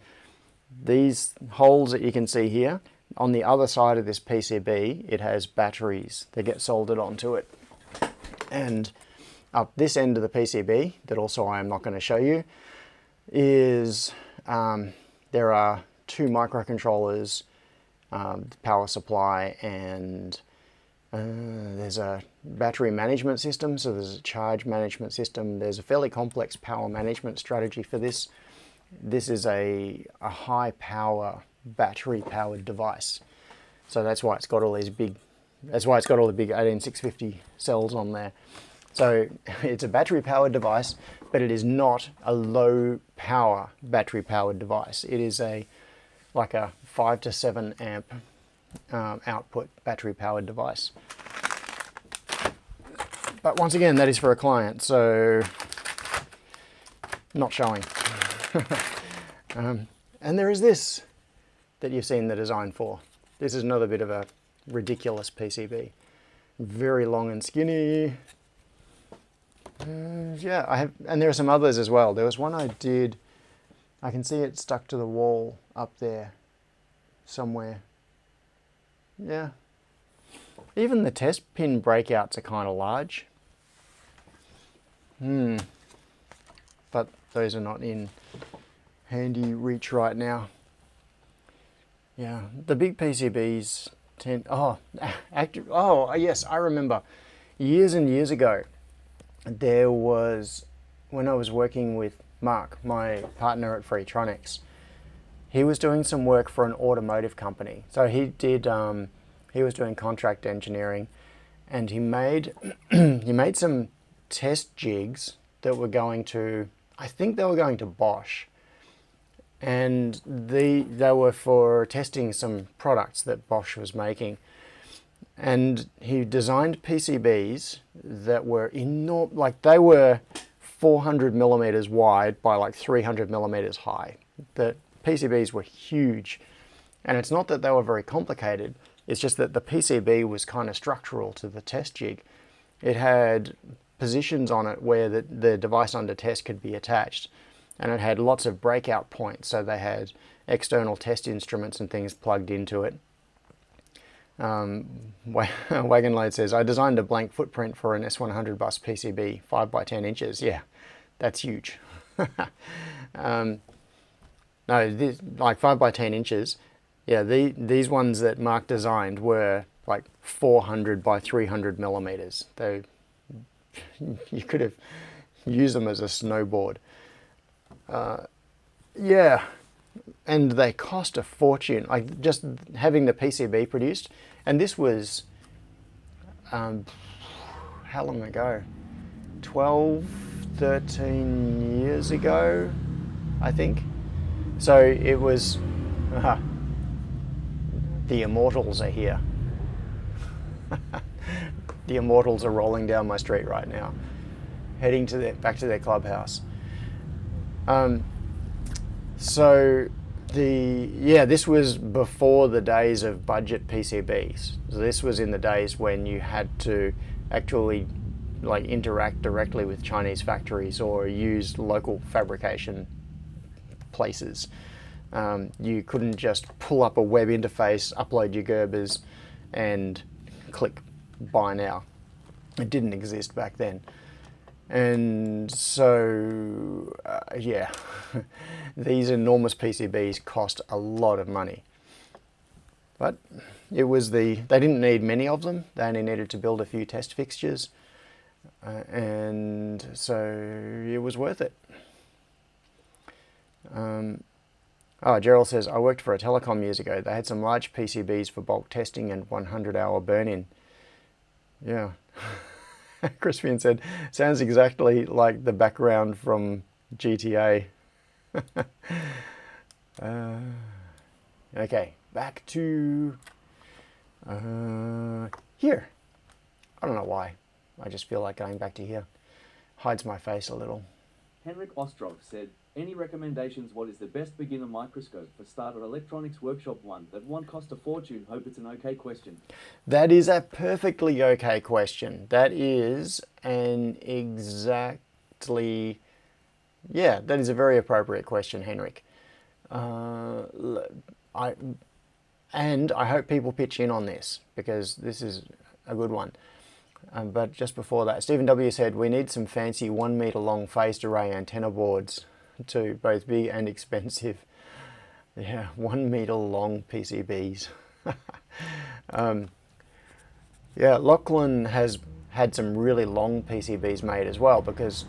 These holes that you can see here, on the other side of this PCB, it has batteries that get soldered onto it. And up this end of the PCB, that also I am not going to show you, is there are 2 microcontrollers, power supply, and there's a battery management system, so there's a charge management system. There's a fairly complex power management strategy for this. This is a high power battery powered device. So that's why it's got all these big, that's why it's got all the big 18650 cells on there. So it's a battery powered device, but it is not a low power battery powered device. It is like a 5 to 7 amp output battery powered device. But once again, that is for a client, so not showing. And there is this that you've seen the design for. This is another bit of a ridiculous PCB. Very long and skinny. Yeah, and there are some others as well. There was one I did, I can see it stuck to the wall up there somewhere. Yeah. Even the test pin breakouts are kind of large. But those are not in handy reach right now. Yeah, the big PCBs tend. Oh, oh yes, I remember. Years and years ago, there was when I was working with Mark, my partner at Freetronics. He was doing some work for an automotive company. So he did. He was doing contract engineering, and he made he made some test jigs that were going to. I think they were going to Bosch, and they were for testing some products that Bosch was making. And he designed PCBs that were enormous, like they were 400 millimeters wide by like 300 millimeters high. The PCBs were huge, and it's not that they were very complicated, it's just that the PCB was kind of structural to the test jig. It had positions on it where the device under test could be attached, and it had lots of breakout points, so they had external test instruments and things plugged into it. Wagon Load says, I designed a blank footprint for an S100 bus PCB, 5 by 10 inches. Yeah, that's huge. No, this, like 5 by 10 inches. Yeah, these ones that Mark designed were like 400 by 300 millimeters. They, you could have used them as a snowboard. Yeah, and they cost a fortune. Like just having the PCB produced, and this was how long ago? 12, 13 years ago, I think. So it was. The Immortals are here. The Immortals are rolling down my street right now, heading to back to their clubhouse. So this was before the days of budget PCBs. So this was in the days when you had to actually like interact directly with Chinese factories or use local fabrication places. You couldn't just pull up a web interface, upload your Gerbers, and click buy now. It didn't exist back then. And so, yeah, these enormous PCBs cost a lot of money. But it was they didn't need many of them. They only needed to build a few test fixtures. And so it was worth it. Gerald says, I worked for a telecom years ago. They had some large PCBs for bulk testing and 100-hour burn-in. Yeah. Crispian said, sounds exactly like the background from GTA. Okay, back to here. I don't know why. I just feel like going back to here. Hides my face a little. Henrik Ostrov said, any recommendations what is the best beginner microscope for starter electronics workshop one? That won't cost a fortune. Hope it's an okay question. That is a perfectly okay question. That is that is a very appropriate question, Henrik. I hope people pitch in on this because this is a good one. But just before that, Stephen W. said, we need some fancy 1 meter long phased array antenna boards too, both big and expensive. Yeah, 1 meter long PCBs. Yeah, Lachlan has had some really long PCBs made as well because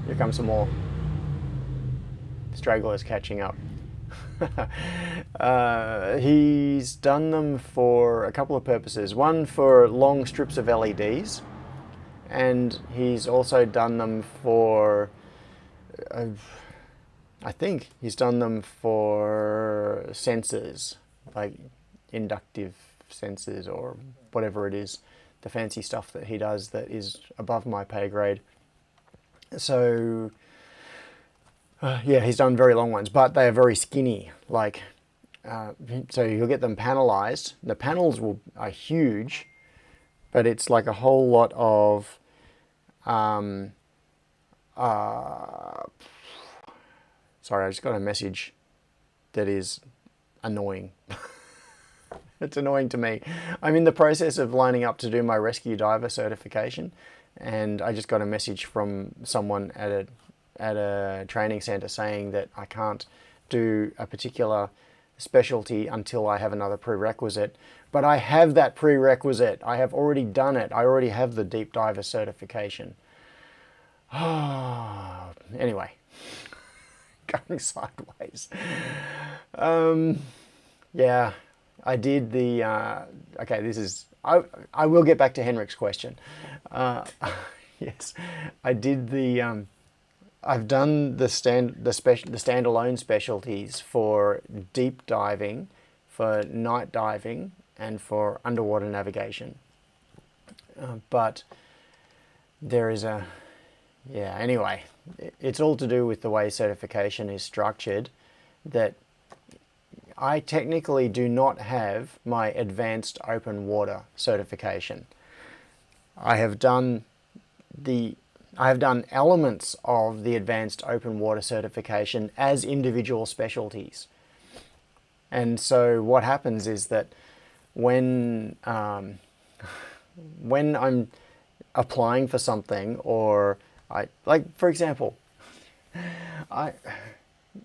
here comes some more stragglers catching up. He's done them for a couple of purposes. One for long strips of LEDs, and he's also done them for I think he's done them for sensors, like inductive sensors or whatever it is, the fancy stuff that he does that is above my pay grade. So yeah, he's done very long ones, but they are very skinny. Like, so you'll get them panelized. The panels are huge, but it's like a whole lot of sorry, I just got a message that is annoying. It's annoying to me. I'm in the process of lining up to do my rescue diver certification, and I just got a message from someone at a training center saying that I can't do a particular specialty until I have another prerequisite. But I have that prerequisite. I have already done it. I already have the deep diver certification. Anyway, going sideways. Yeah, I did the. Okay, this is. I will get back to Henrik's question. Yes, I did the. I've done the standalone specialties for deep diving, for night diving, and for underwater navigation. But there is a. Yeah. Anyway, it's all to do with the way certification is structured. That I technically do not have my advanced open water certification. I have done elements of the advanced open water certification as individual specialties. And so what happens is that when I'm applying for something, or for example,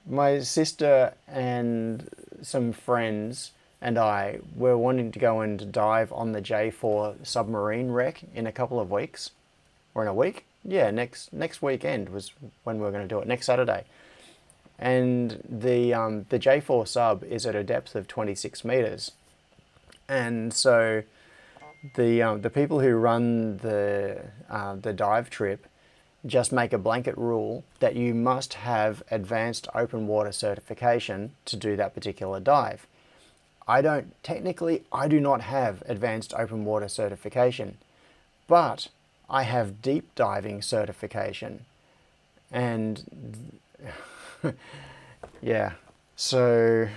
my sister and some friends and I were wanting to go and dive on the J4 submarine wreck in a couple of weeks, or in a week. Yeah, next weekend was when we were going to do it, next Saturday. And the J4 sub is at a depth of 26 meters, and so the people who run the dive trip just make a blanket rule that you must have advanced open water certification to do that particular dive. I do not have advanced open water certification, but I have deep diving certification. And yeah, so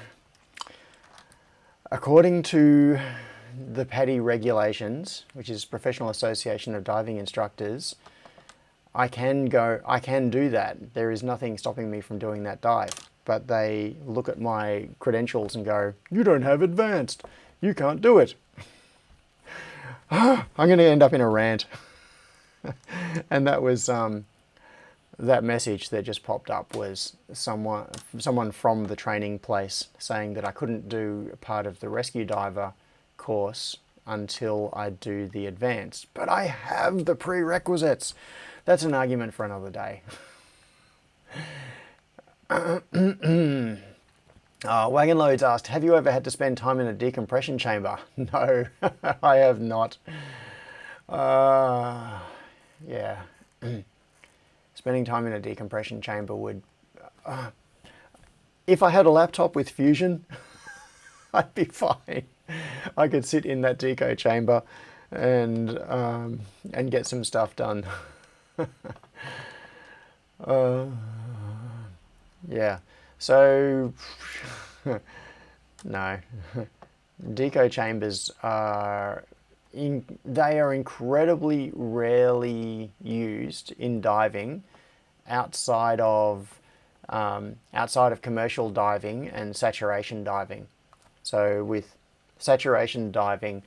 according to the PADI regulations, which is Professional Association of Diving Instructors, I can do that. There is nothing stopping me from doing that dive. But they look at my credentials and go, "You don't have advanced. You can't do it." I'm going to end up in a rant. And that was that message that just popped up was someone from the training place saying that I couldn't do part of the rescue diver course until I do the advanced. But I have the prerequisites. That's an argument for another day. Wagon Loads asked, have you ever had to spend time in a decompression chamber? No, I have not. Yeah. Spending time in a decompression chamber would... if I had a laptop with Fusion, I'd be fine. I could sit in that deco chamber and get some stuff done. Yeah, so no. Deco chambers are incredibly rarely used in diving outside of commercial diving and saturation diving. So with saturation diving,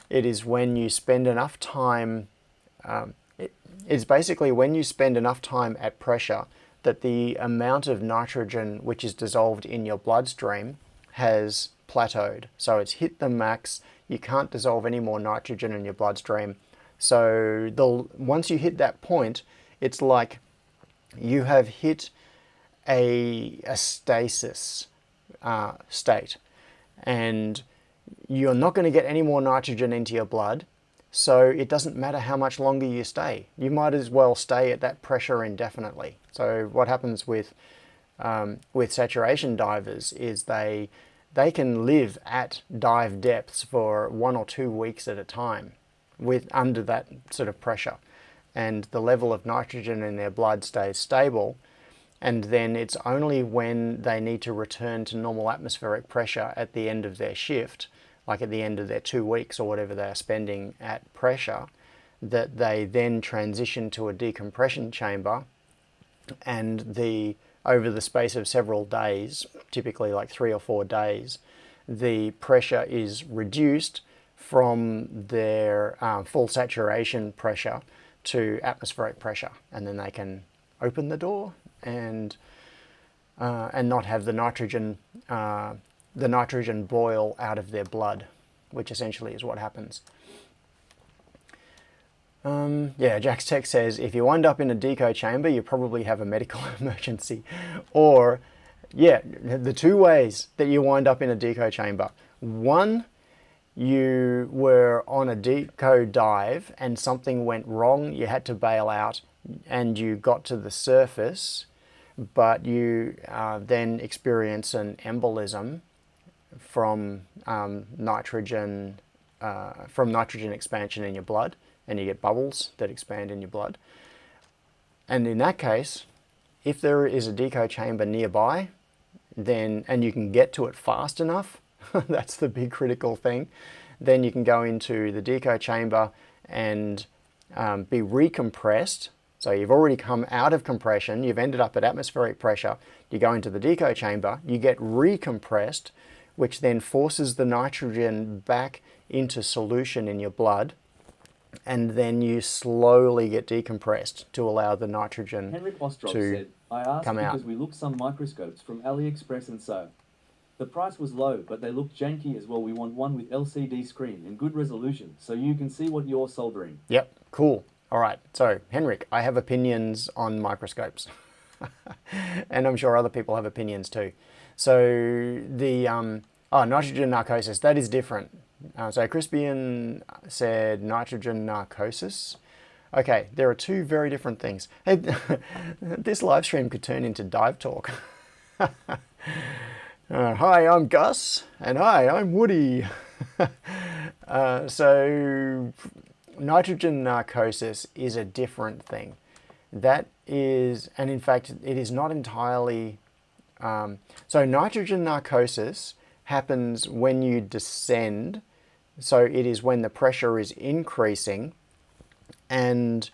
it is when you spend enough time. It's basically when you spend enough time at pressure that the amount of nitrogen which is dissolved in your bloodstream has plateaued. So it's hit the max. You can't dissolve any more nitrogen in your bloodstream. So once you hit that point, it's like you have hit a stasis state, and you're not going to get any more nitrogen into your blood. So it doesn't matter how much longer you stay. You might as well stay at that pressure indefinitely. So what happens with saturation divers is they can live at dive depths for 1 or 2 weeks at a time under that sort of pressure, and the level of nitrogen in their blood stays stable. And then it's only when they need to return to normal atmospheric pressure at the end of their shift, like at the end of their 2 weeks or whatever they are spending at pressure, that they then transition to a decompression chamber, and over the space of several days, typically like 3 or 4 days, the pressure is reduced from their full saturation pressure to atmospheric pressure, and then they can open the door and not have the nitrogen the nitrogen boil out of their blood, which essentially is what happens. Yeah, Jack's Tech says, if you wind up in a deco chamber, you probably have a medical emergency. Or, yeah, the two ways that you wind up in a deco chamber. One, you were on a deco dive and something went wrong, you had to bail out, and you got to the surface, but you then experience an embolism from nitrogen expansion in your blood, and you get bubbles that expand in your blood. And in that case, if there is a deco chamber nearby, then, and you can get to it fast enough, that's the big critical thing, then you can go into the deco chamber and be recompressed. So you've already come out of compression, you've ended up at atmospheric pressure, you go into the deco chamber, you get recompressed, which then forces the nitrogen back into solution in your blood, and then you slowly get decompressed to allow the nitrogen Henrik Ostrov to said, I asked come out. because we looked some microscopes from AliExpress and so. The price was low, but they look janky as well. We want one with LCD screen and good resolution, so you can see what you're soldering. Yep, cool. All right, so Henrik, I have opinions on microscopes. And I'm sure other people have opinions too. So the nitrogen narcosis, that is different. So Crispian said nitrogen narcosis. Okay, there are two very different things. Hey, this live stream could turn into dive talk. Hi, I'm Gus, and hi, I'm Woody. So nitrogen narcosis is a different thing. That is, and in fact, it is not entirely... so nitrogen narcosis happens when you descend. So it is when the pressure is increasing, and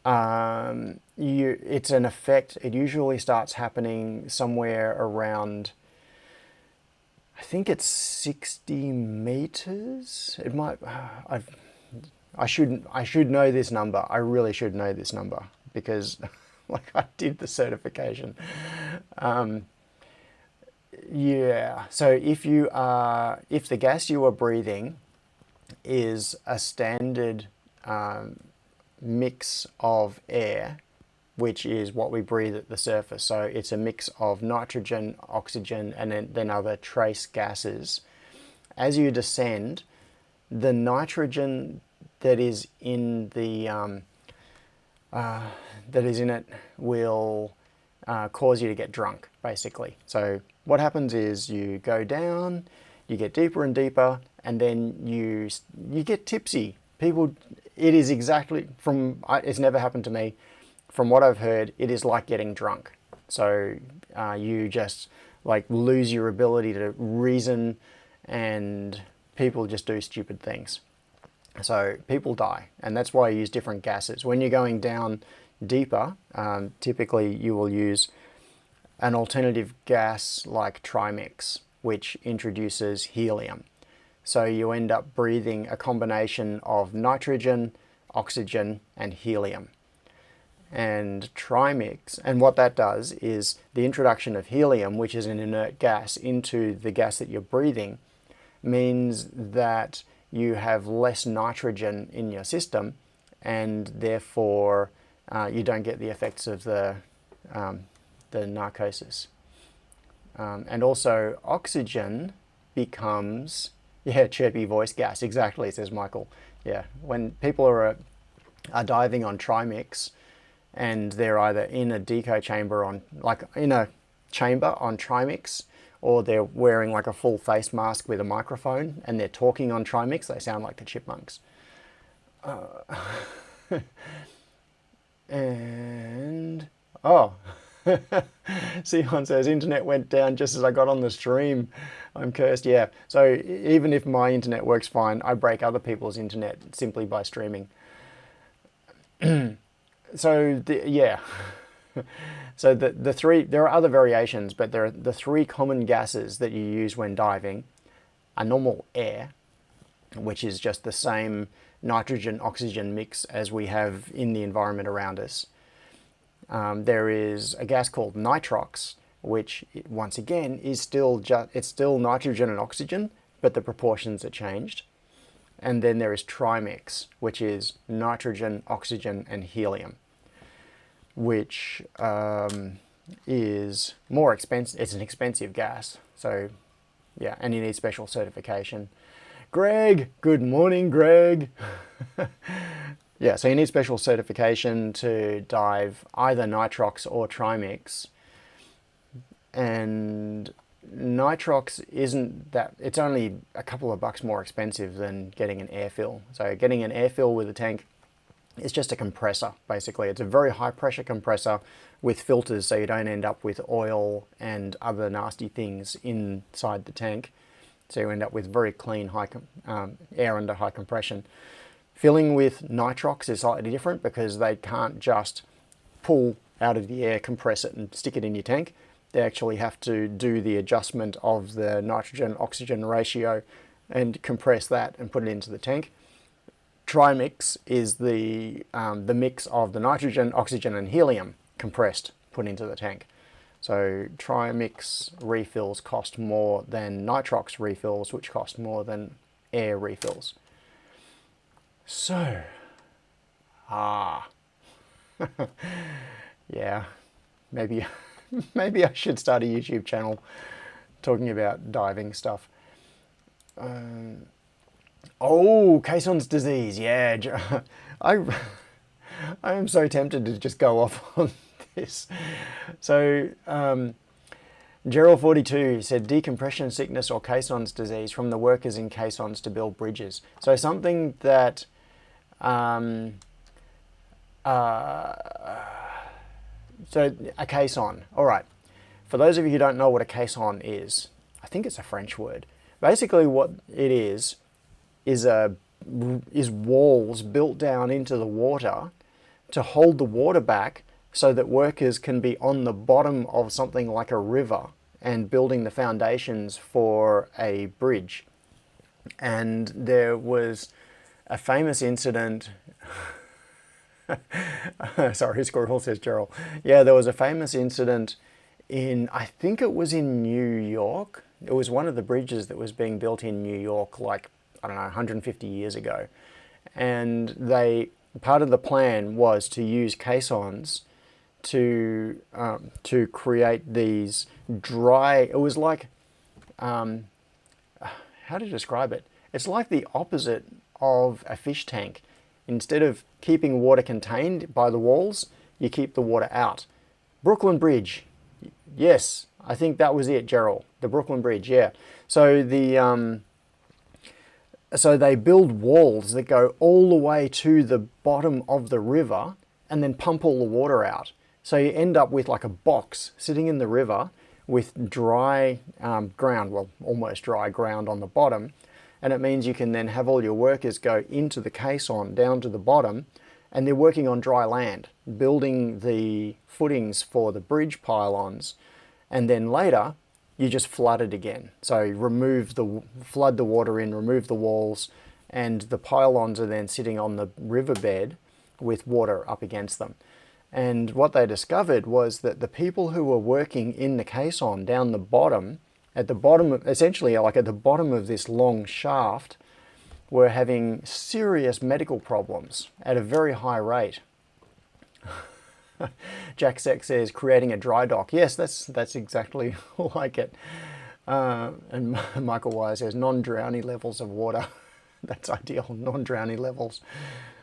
it's an effect. It usually starts happening somewhere around, I think it's 60 meters. It might. I should know this number. I really should know this number because, like, I did the certification. Yeah, so if the gas you are breathing is a standard mix of air, which is what we breathe at the surface, so it's a mix of nitrogen, oxygen, and then other trace gases. As you descend, the nitrogen that is in it will cause you to get drunk, basically. So what happens is you go down, you get deeper and deeper, and then you get tipsy. People, it is exactly, it's never happened to me. From what I've heard, it is like getting drunk. So you just like lose your ability to reason, and people just do stupid things. So people die, and that's why I use different gases. When you're going down deeper, typically you will use an alternative gas like trimix, which introduces helium. So you end up breathing a combination of nitrogen, oxygen, and helium. And trimix, and what that does is the introduction of helium, which is an inert gas, into the gas that you're breathing, means that you have less nitrogen in your system, and therefore you don't get the effects of the narcosis. And also oxygen becomes, yeah, chirpy voice gas, exactly, says Michael. Yeah, when people are diving on trimix, and they're either in a deco chamber in a chamber on trimix, or they're wearing like a full face mask with a microphone and they're talking on trimix, they sound like the chipmunks. And Sion says internet went down just as I got on the stream. I'm cursed. Yeah, so even if my internet works fine, I break other people's internet simply by streaming. So so the three, there are other variations, but there are the three common gases that you use when diving are normal air, which is just the same nitrogen oxygen mix as we have in the environment around us. There is a gas called nitrox, which once again is still it's still nitrogen and oxygen, but the proportions are changed. And then there is trimix, which is nitrogen, oxygen, and helium, which is more expensive. It's an expensive gas. So yeah, and you need special certification. Greg, good morning, Greg. Yeah, so you need special certification to dive either nitrox or trimix. And nitrox isn't that, it's only a couple of bucks more expensive than getting an air fill. So getting an air fill with a tank is just a compressor, basically. It's a very high pressure compressor with filters so you don't end up with oil and other nasty things inside the tank. So you end up with very clean air under high compression. Filling with nitrox is slightly different because they can't just pull out of the air, compress it and stick it in your tank. They actually have to do the adjustment of the nitrogen-oxygen ratio and compress that and put it into the tank. Trimix is the mix of the nitrogen, oxygen and helium compressed, put into the tank. So trimix refills cost more than nitrox refills, which cost more than air refills. So, yeah, maybe I should start a YouTube channel talking about diving stuff. Oh, Caisson's disease, yeah. I am so tempted to just go off on this. So, Gerald42 said decompression sickness or Caisson's disease from the workers in caissons to build bridges. So something that so a caisson. All right. For those of you who don't know what a caisson is, I think it's a French word. Basically, what it is walls built down into the water to hold the water back so that workers can be on the bottom of something like a river and building the foundations for a bridge. And there was a famous incident. Sorry, squirrel, says Gerald. Yeah, there was a famous incident in, I think it was in New York. It was one of the bridges that was being built in New York, like, I don't know, 150 years ago. And part of the plan was to use caissons to create these dry, it was like, how to describe it? It's like the opposite of a fish tank. Instead of keeping water contained by the walls, you keep the water out. Brooklyn Bridge. Yes, I think that was it, Gerald. The Brooklyn Bridge, yeah. So so they build walls that go all the way to the bottom of the river and then pump all the water out. So you end up with like a box sitting in the river with dry ground, well, almost dry ground on the bottom. And it means you can then have all your workers go into the caisson down to the bottom, and they're working on dry land, building the footings for the bridge pylons. And then later, you just flood it again. So flood the water in, remove the walls, and the pylons are then sitting on the riverbed with water up against them. And what they discovered was that the people who were working in the caisson down the bottom, essentially like at the bottom of this long shaft, were having serious medical problems at a very high rate. Jack Sex says creating a dry dock. Yes, that's exactly like it. And Michael Wire says non-drowny levels of water. That's ideal, non-drowny levels.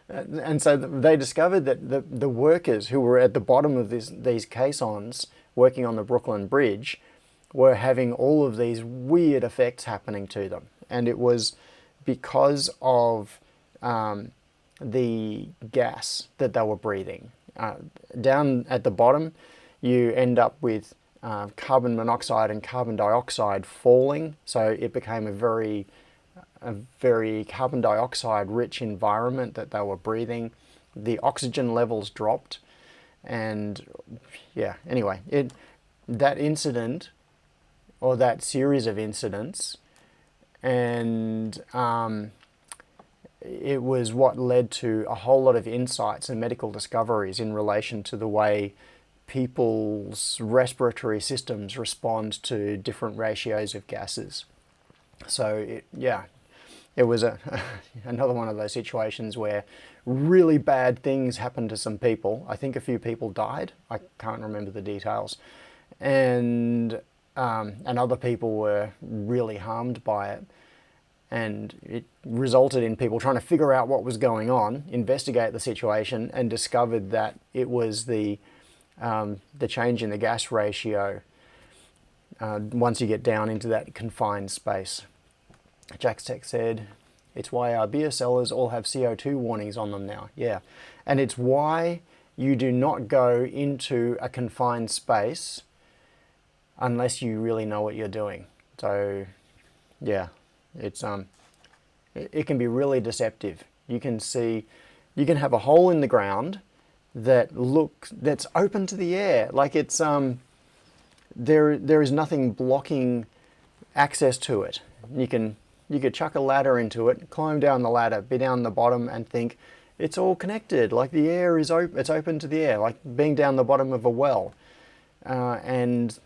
And so they discovered that the workers who were at the bottom of these caissons working on the Brooklyn Bridge were having all of these weird effects happening to them. And it was because of the gas that they were breathing. Down at the bottom, you end up with carbon monoxide and carbon dioxide falling. So it became a very carbon dioxide rich environment that they were breathing. The oxygen levels dropped. And yeah, anyway, that incident, or that series of incidents, and it was what led to a whole lot of insights and medical discoveries in relation to the way people's respiratory systems respond to different ratios of gases. So it was another one of those situations where really bad things happened to some people. I think a few people died. I can't remember the details. And other people were really harmed by it. And it resulted in people trying to figure out what was going on, investigate the situation, and discovered that it was the change in the gas ratio once you get down into that confined space. Jack's Tech said, it's why our beer cellars all have CO2 warnings on them now. Yeah, and it's why you do not go into a confined space unless you really know what you're doing. So, yeah, it can be really deceptive. You can have a hole in the ground that's open to the air. Like it's there is nothing blocking access to it. You could chuck a ladder into it, climb down the ladder, be down the bottom, and think it's all connected. Like the air is open, it's open to the air, like being down the bottom of a well. And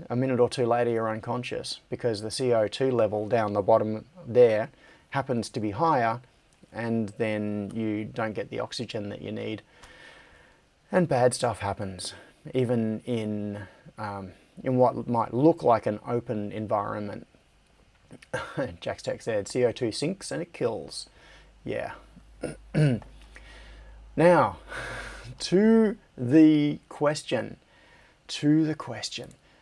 a minute or two later, you're unconscious because the CO2 level down the bottom there happens to be higher, and then you don't get the oxygen that you need. And bad stuff happens, even in what might look like an open environment. Jack's Tech said, CO2 sinks and it kills. Yeah. Now, to the question.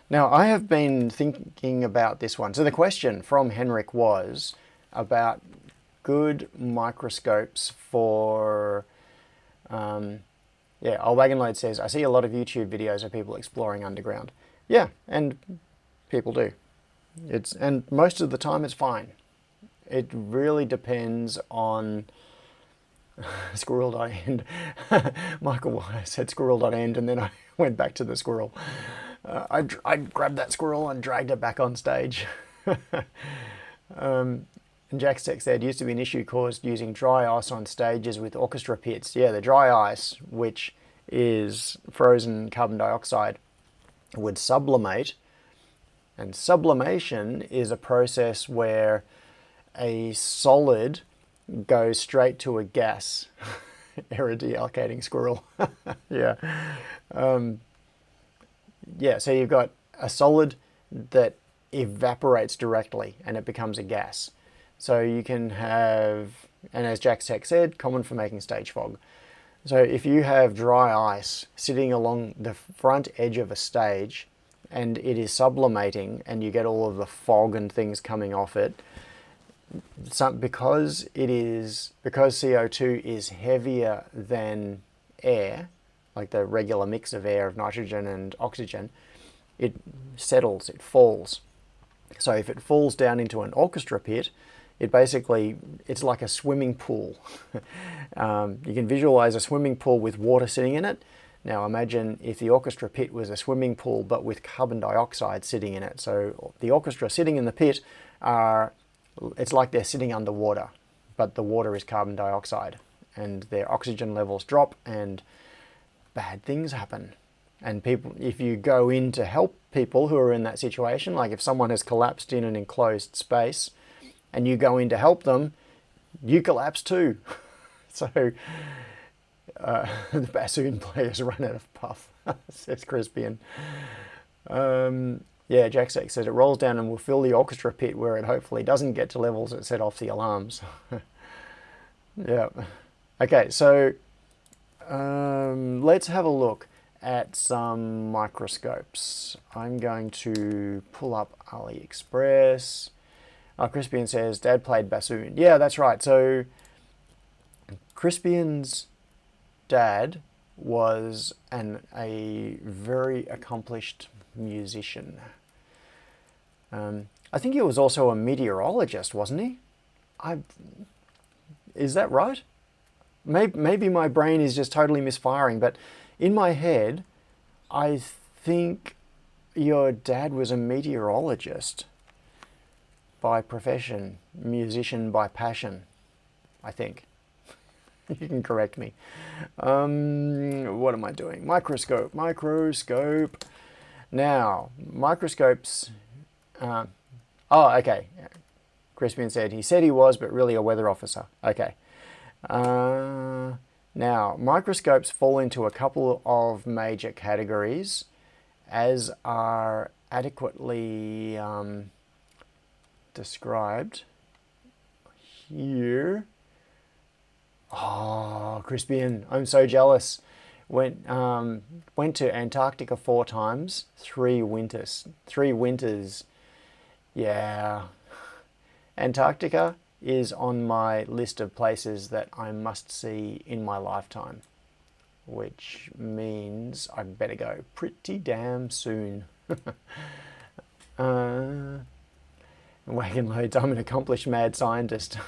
Now, I have been thinking about this one. So the question from Henrik was about good microscopes for... Old Wagon Load says, I see a lot of YouTube videos of people exploring underground. Yeah, and people do. And most of the time it's fine. It really depends on squirrel.end. Michael said squirrel.end, and then I went back to the squirrel. I grabbed that squirrel and dragged it back on stage. And Jack's Tech said, used to be an issue caused using dry ice on stages with orchestra pits. Yeah, the dry ice, which is frozen carbon dioxide, would sublimate. And sublimation is a process where a solid goes straight to a gas. Error deallocating squirrel. Yeah. So you've got a solid that evaporates directly and it becomes a gas. So you can have, and as Jack's Tech said, common for making stage fog. So if you have dry ice sitting along the front edge of a stage and it is sublimating and you get all of the fog and things coming off it, because CO2 is heavier than air, like the regular mix of air, of nitrogen and oxygen, it settles, it falls. So if it falls down into an orchestra pit, it's like a swimming pool. You can visualize a swimming pool with water sitting in it. Now imagine if the orchestra pit was a swimming pool but with carbon dioxide sitting in it. So the orchestra sitting in the pit it's like they're sitting underwater, but the water is carbon dioxide and their oxygen levels drop and bad things happen. And people, if you go in to help people who are in that situation, like if someone has collapsed in an enclosed space and you go in to help them, you collapse too. So the bassoon players run out of puff, says Crispian. Yeah, Jack Sex says it rolls down and will fill the orchestra pit where it hopefully doesn't get to levels that set off the alarms. Yeah. Okay, so let's have a look at some microscopes. I'm going to pull up AliExpress. Crispian says, Dad played bassoon. Yeah, that's right. So Crispian's dad was a very accomplished musician. I think he was also a meteorologist, wasn't he? Is that right? Maybe my brain is just totally misfiring, but in my head, I think your dad was a meteorologist by profession, musician by passion, I think. You can correct me. What am I doing? Microscope. Now, microscopes. Oh, okay. Crispian said he was, but really a weather officer. Okay. Now, microscopes fall into a couple of major categories, as are adequately described here. Oh, Crispian, I'm so jealous. Went to Antarctica 4 times, 3 winters. 3 winters. Yeah. Antarctica is on my list of places that I must see in my lifetime, which means I better go pretty damn soon. Wagon loads, I'm an accomplished mad scientist.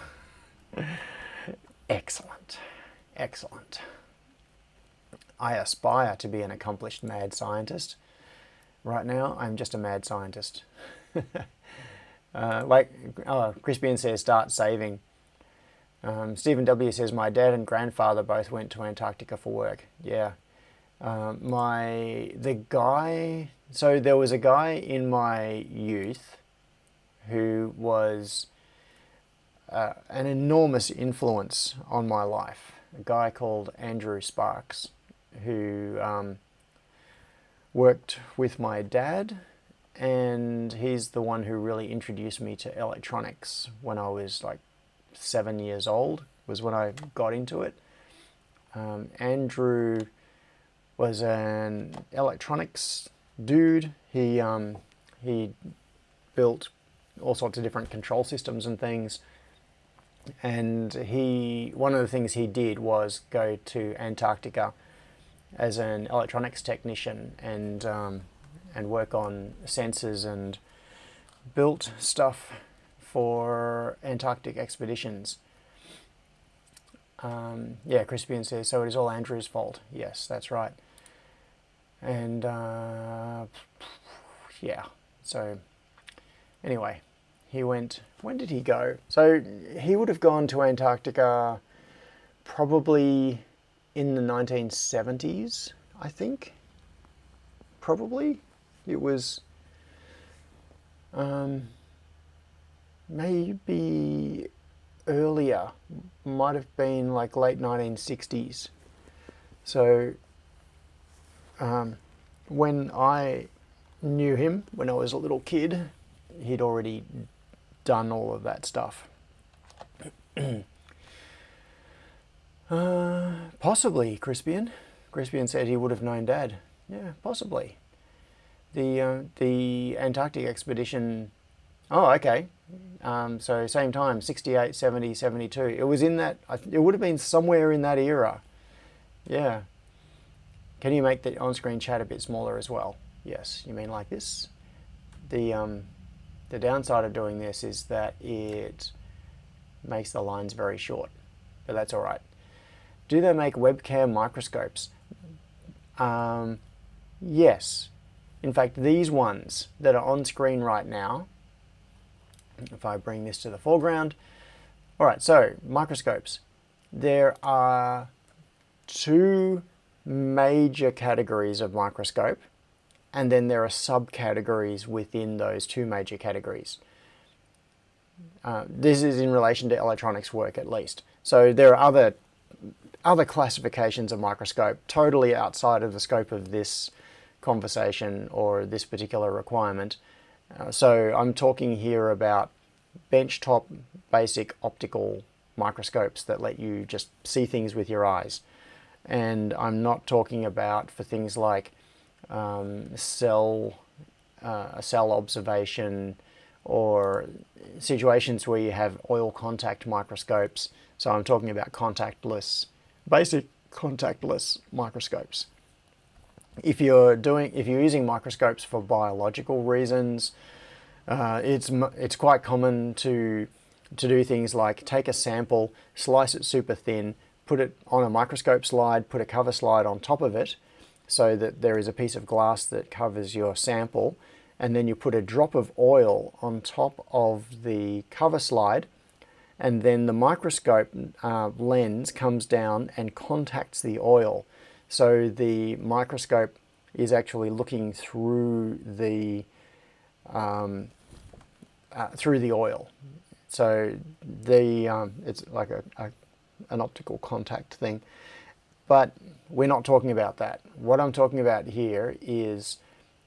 Excellent. Excellent. I aspire to be an accomplished mad scientist. Right now, I'm just a mad scientist. Crispian says, start saving. Stephen W. says, my dad and grandfather both went to Antarctica for work. Yeah. So there was a guy in my youth who was an enormous influence on my life. A guy called Andrew Sparks, who worked with my dad, and he's the one who really introduced me to electronics when I was like 7 years old, was when I got into it. Andrew was an electronics dude. He built all sorts of different control systems and things. And one of the things he did was go to Antarctica as an electronics technician and work on sensors and built stuff for Antarctic expeditions. Yeah, Crispian says, so it is all Andrew's fault. Yes, that's right. And yeah, so anyway, he went, when did he go? So he would have gone to Antarctica probably in the 1970s, I think. Probably. It was maybe earlier, might have been like late 1960s. So when I knew him, when I was a little kid, he'd already done all of that stuff. Possibly, Crispian. Crispian said he would have known Dad. Yeah, possibly. The Antarctic expedition. Oh, okay. So same time, 68, 70, 72. It was in that. It would have been somewhere in that era. Yeah. Can you make the on-screen chat a bit smaller as well? Yes. You mean like this? The downside of doing this is that it makes the lines very short, but that's all right. Do they make webcam microscopes? Yes. In fact, these ones that are on screen right now, if I bring this to the foreground. All right, so microscopes. There are 2 major categories of microscope, and then there are subcategories within those 2 major categories. This is in relation to electronics work, at least. So there are other classifications of microscope totally outside of the scope of this conversation or this particular requirement. So I'm talking here about benchtop basic optical microscopes that let you just see things with your eyes. And I'm not talking about for things like cell observation or situations where you have oil contact microscopes. So I'm talking about basic contactless microscopes. If you're using microscopes for biological reasons, it's quite common to do things like take a sample, slice it super thin, put it on a microscope slide, put a cover slide on top of it so that there is a piece of glass that covers your sample, and then you put a drop of oil on top of the cover slide, and then the microscope lens comes down and contacts the oil. So the microscope is actually looking through the oil. So it's like an optical contact thing. But we're not talking about that. What I'm talking about here is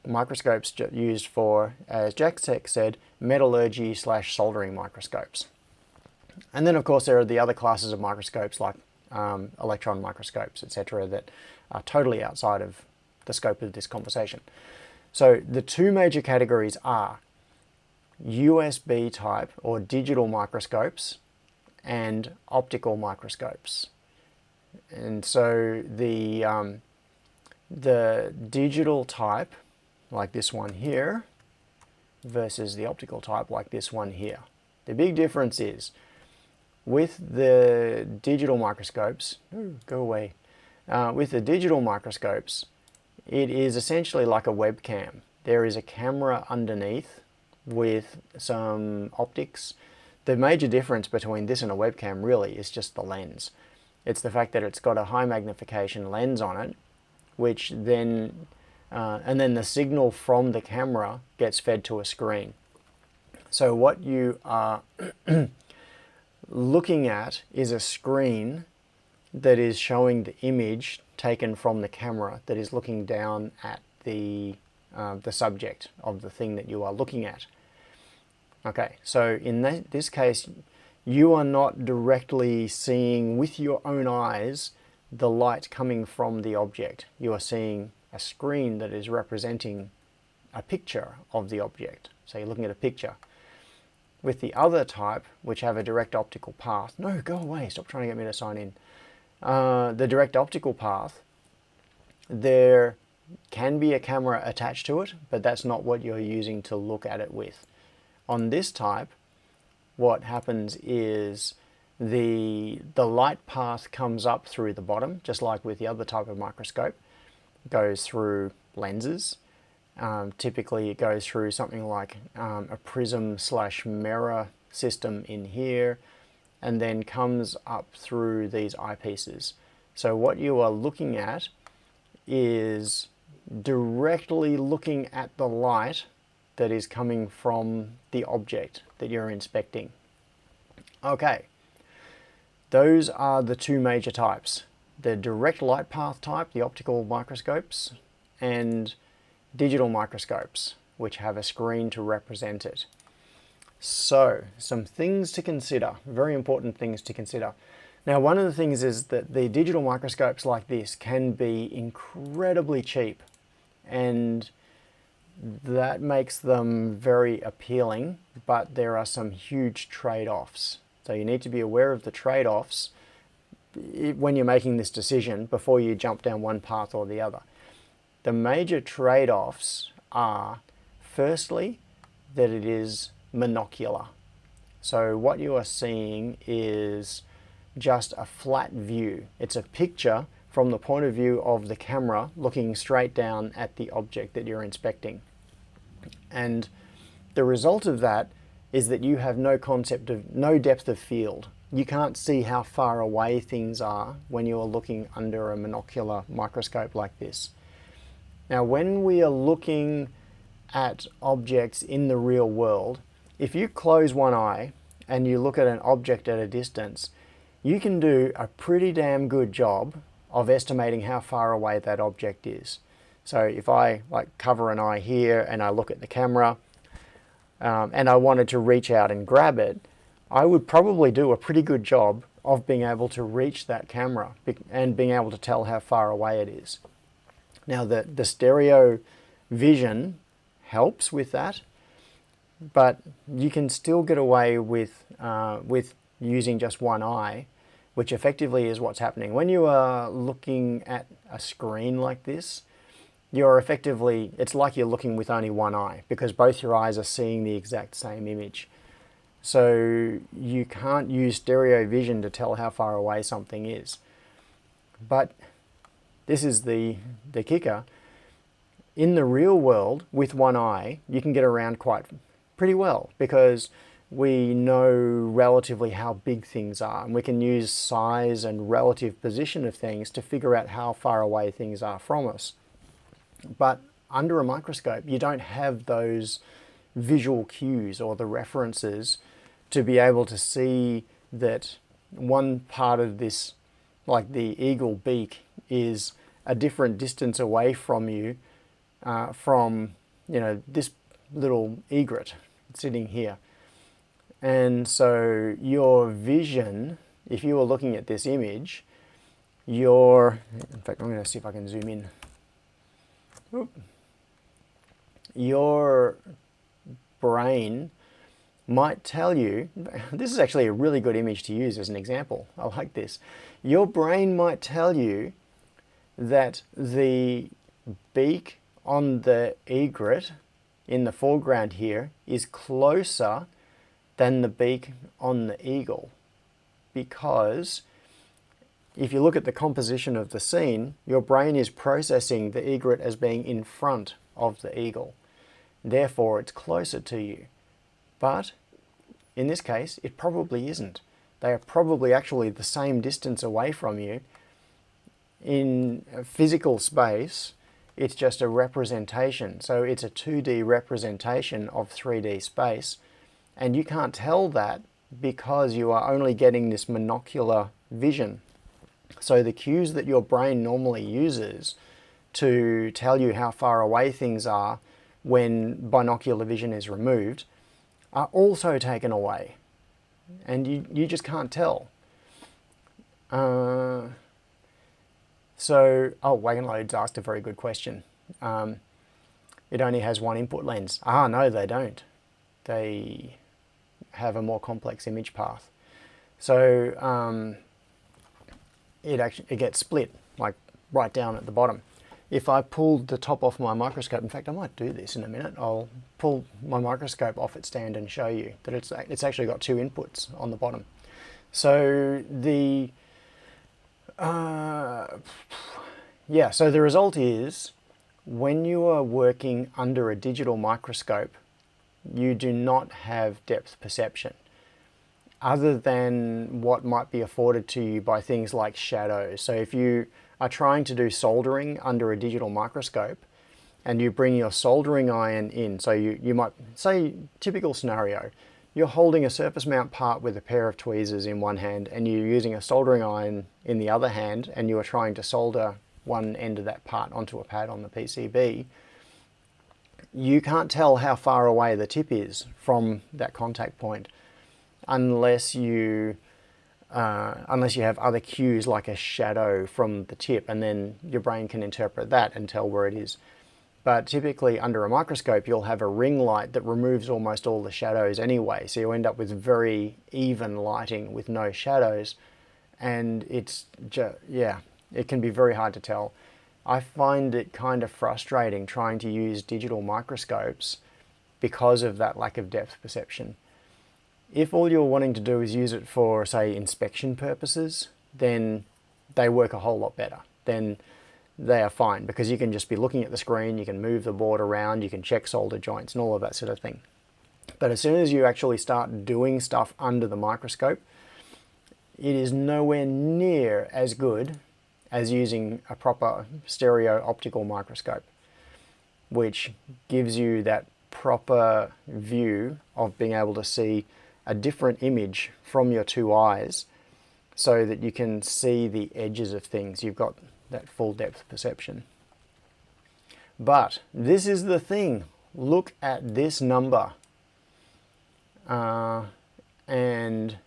microscopes used for, as Jack said, metallurgy / soldering microscopes. And then of course there are the other classes of microscopes like electron microscopes, etc., that are totally outside of the scope of this conversation. So the two major categories are USB type or digital microscopes and optical microscopes. And so the digital type, like this one here, versus the optical type like this one here. The big difference is with the digital microscopes, go away. With the digital microscopes, it is essentially like a webcam. There is a camera underneath with some optics. The major difference between this and a webcam really is just the lens. It's the fact that it's got a high magnification lens on it, which then, and then the signal from the camera gets fed to a screen. So what you are looking at is a screen that is showing the image taken from the camera that is looking down at the subject of the thing that you are looking at. Okay, so in this case, you are not directly seeing with your own eyes the light coming from the object. You are seeing a screen that is representing a picture of the object. So you're looking at a picture. With the other type, which have a direct optical path, no, go away, stop trying to get me to sign in. The direct optical path, there can be a camera attached to it, but that's not what you're using to look at it with. On this type, what happens is the light path comes up through the bottom, just like with the other type of microscope. It goes through lenses. Typically it goes through something like a prism / mirror system in here, and then comes up through these eyepieces. So what you are looking at is directly looking at the light that is coming from the object that you're inspecting. Okay, those are the two major types. The direct light path type, the optical microscopes, and digital microscopes, which have a screen to represent it. So, some things to consider, very important things to consider. Now, one of the things is that the digital microscopes like this can be incredibly cheap, and that makes them very appealing, but there are some huge trade-offs. So you need to be aware of the trade-offs when you're making this decision before you jump down one path or the other. The major trade-offs are, firstly, that it is monocular. So what you are seeing is just a flat view. It's a picture from the point of view of the camera looking straight down at the object that you're inspecting. And the result of that is that you have no depth of field. You can't see how far away things are when you are looking under a monocular microscope like this. Now, when we are looking at objects in the real world, if you close one eye and you look at an object at a distance, you can do a pretty damn good job of estimating how far away that object is. So if I cover an eye here and I look at the camera and I wanted to reach out and grab it, I would probably do a pretty good job of being able to reach that camera and being able to tell how far away it is. Now the stereo vision helps with that, but you can still get away with using just one eye, which effectively is what's happening. When you are looking at a screen like this, it's like you're looking with only one eye, because both your eyes are seeing the exact same image. So you can't use stereo vision to tell how far away something is. But this is the kicker. In the real world, with one eye, you can get around pretty well, because we know relatively how big things are, and we can use size and relative position of things to figure out how far away things are from us. But under a microscope, you don't have those visual cues or the references to be able to see that one part of this, like the eagle beak, is a different distance away from you from, you know, this little egret sitting here. And so your vision, if you were looking at this image, in fact, I'm going to see if I can zoom in. Oop. Your brain might tell you, this is actually a really good image to use as an example. I like this. Your brain might tell you that the beak on the egret in the foreground here is closer than the beak on the eagle, because if you look at the composition of the scene, your brain is processing the egret as being in front of the eagle. Therefore, it's closer to you. But in this case, it probably isn't. They are probably actually the same distance away from you. In physical space, it's just a representation. So it's a 2D representation of 3D space. And you can't tell that because you are only getting this monocular vision. So the cues that your brain normally uses to tell you how far away things are when binocular vision is removed are also taken away. And you just can't tell. Wagon Loads asked a very good question. It only has one input lens. No, they don't. They have a more complex image path. So it gets split, like right down at the bottom. If I pulled the top off my microscope, in fact I might do this in a minute, I'll pull my microscope off its stand and show you that it's actually got two inputs on the bottom. So the so the result is, when you are working under a digital microscope, you do not have depth perception, other than what might be afforded to you by things like shadows. So if you are trying to do soldering under a digital microscope and you bring your soldering iron in, so you might say, typical scenario, you're holding a surface mount part with a pair of tweezers in one hand and you're using a soldering iron in the other hand, and you are trying to solder one end of that part onto a pad on the PCB, you can't tell how far away the tip is from that contact point unless you have other cues like a shadow from the tip, and then your brain can interpret that and tell where it is. But typically under a microscope you'll have a ring light that removes almost all the shadows anyway, so you end up with very even lighting with no shadows, and it can be very hard to tell. I find it kind of frustrating trying to use digital microscopes because of that lack of depth perception. If all you're wanting to do is use it for, say, inspection purposes, then they work a whole lot better. Then they are fine, because you can just be looking at the screen, you can move the board around, you can check solder joints and all of that sort of thing. But as soon as you actually start doing stuff under the microscope, it is nowhere near as good as using a proper stereo optical microscope, which gives you that proper view of being able to see a different image from your two eyes, so that you can see the edges of things. You've got that full depth perception. But this is the thing. Look at this number. And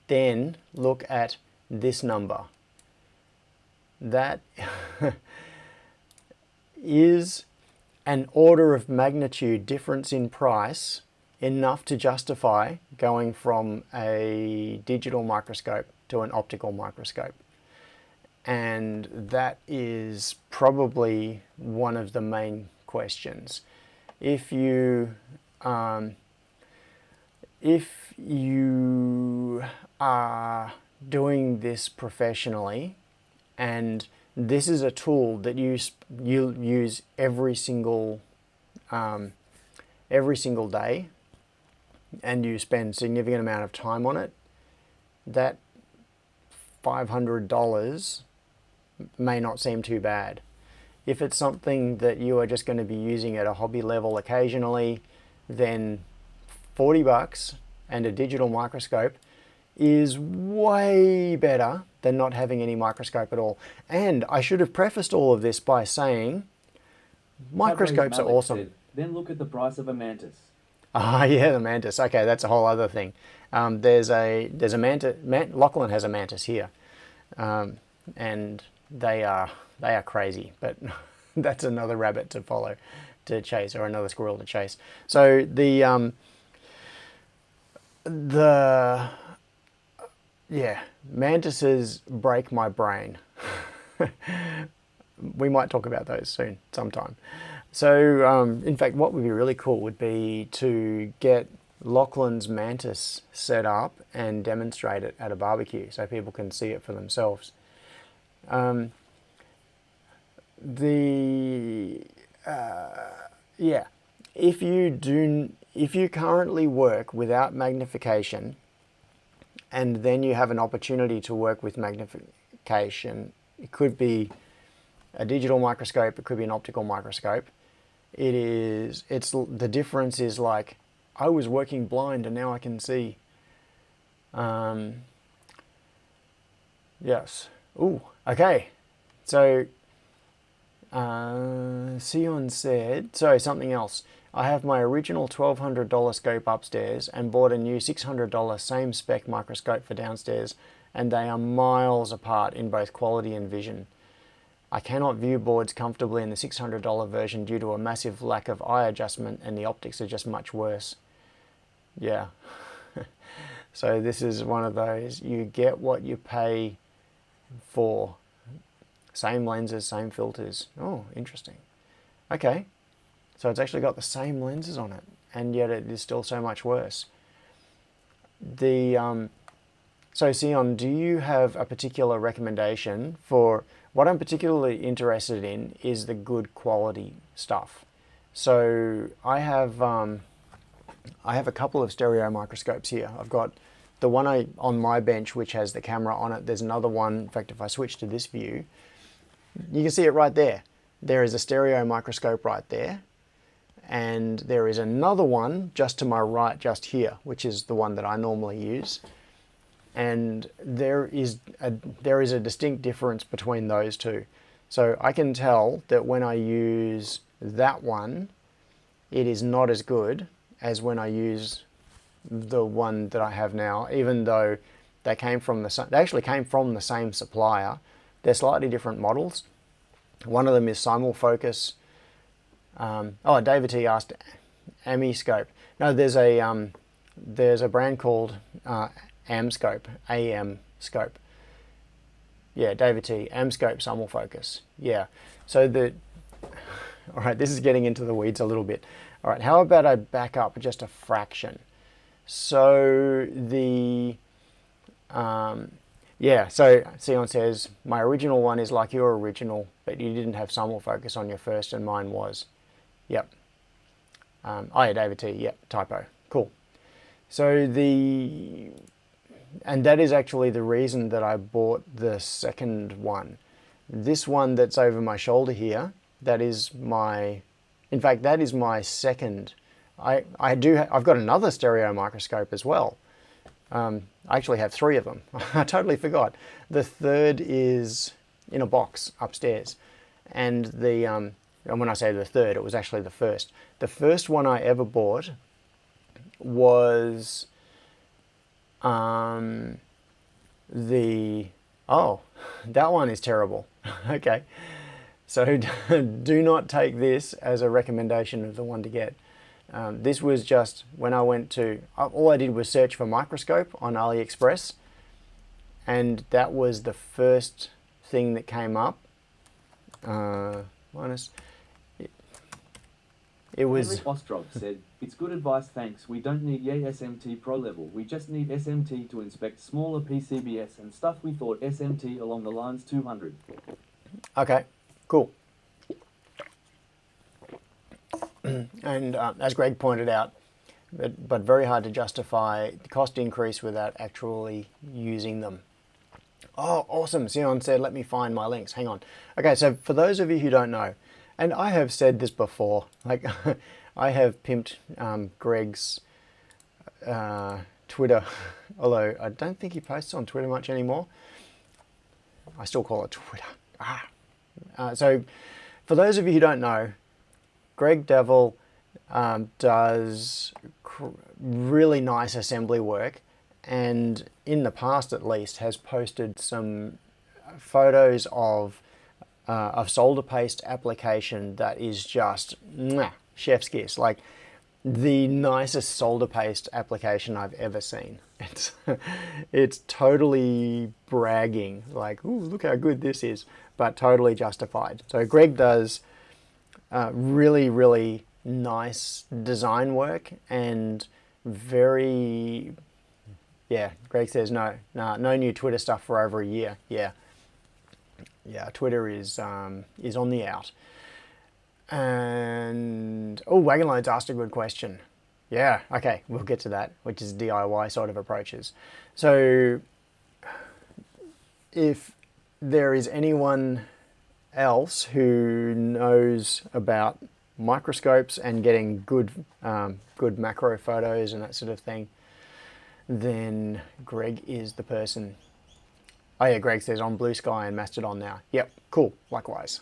then look at this number. That is an order of magnitude difference in price enough to justify going from a digital microscope to an optical microscope. And that is probably one of the main questions. If you are doing this professionally, and this is a tool that you use every single day, and you spend significant amount of time on it, that $500 may not seem too bad. If it's something that you are just going to be using at a hobby level occasionally, then 40 bucks and a digital microscope is way better than not having any microscope at all. And I should have prefaced all of this by saying microscopes are awesome. Said, then look at the price of a mantis. Ah, yeah, the mantis. Okay, that's a whole other thing. There's a mantis. Lachlan has a mantis here, and they are crazy. But that's another rabbit to follow, to chase, or another squirrel to chase. So yeah, mantises break my brain. We might talk about those soon, sometime. So, in fact, what would be really cool would be to get Lachlan's mantis set up and demonstrate it at a barbecue so people can see it for themselves. Yeah, if you currently work without magnification, and then you have an opportunity to work with magnification, it could be a digital microscope, it could be an optical microscope. The difference is like, I was working blind and now I can see. Yes. Ooh, okay. So, Sion said, something else. I have my original $1,200 scope upstairs and bought a new $600 same spec microscope for downstairs, and they are miles apart in both quality and vision. I cannot view boards comfortably in the $600 version due to a massive lack of eye adjustment, and the optics are just much worse. Yeah. So this is one of those, you get what you pay for. Same lenses, same filters. Oh, interesting. Okay. So it's actually got the same lenses on it, and yet it is still so much worse. So Sion, do you have a particular recommendation for... What I'm particularly interested in is the good quality stuff. So I have a couple of stereo microscopes here. I've got the one on my bench, which has the camera on it. There's another one. In fact, if I switch to this view, you can see it right there. There is a stereo microscope right there. And there is another one just to my right, just here, which is the one that I normally use. And there is a distinct difference between those two. So I can tell that when I use that one, it is not as good as when I use the one that I have now, even though they actually came from the same supplier. They're slightly different models. One of them is simulfocus. David T asked Amiscope. No, there's a brand called Amscope, AM-scope. Yeah, David T, Amscope simulfocus. Yeah, so all right, this is getting into the weeds a little bit. All right, how about I back up just a fraction? So so Sion says, my original one is like your original, but you didn't have simulfocus on your first and mine was. Yep. Yeah, David T, yep, typo. Cool. So and that is actually the reason that I bought the second one. This one that's over my shoulder here, that is my second. I've got another stereo microscope as well. I actually have 3 of them. I totally forgot. The third is in a box upstairs. And and when I say the third, it was actually the first. The first one I ever bought was that one is terrible. Okay. So do not take this as a recommendation of the one to get. This was just when I went to, all I did was search for microscope on AliExpress, and that was the first thing that came up. It was... Henry Ostrov said, it's good advice, thanks. We don't need Yay SMT Pro level. We just need SMT to inspect smaller PCBs and stuff. We thought SMT along the lines 200. Okay, cool. And as Greg pointed out, but very hard to justify the cost increase without actually using them. Oh, awesome. Sion said, let me find my links. Hang on. Okay, so for those of you who don't know, and I have said this before, like I have pimped Greg's Twitter, although I don't think he posts on Twitter much anymore. I still call it Twitter. So for those of you who don't know, Greg Devil does really nice assembly work, and in the past at least has posted some photos of solder paste application that is just chef's kiss. Like the nicest solder paste application I've ever seen. It's totally bragging, like, ooh, look how good this is, but totally justified. So Greg does really, really nice design work, and very, yeah, Greg says no new Twitter stuff for over a year. Yeah, Twitter is on the out. And oh, Wagonloads asked a good question. Yeah, okay, we'll get to that, which is DIY sort of approaches. So if there is anyone else who knows about microscopes and getting good macro photos and that sort of thing, then Greg is the person. Oh yeah, Greg says on Blue Sky and Mastodon now. Yep, cool, likewise.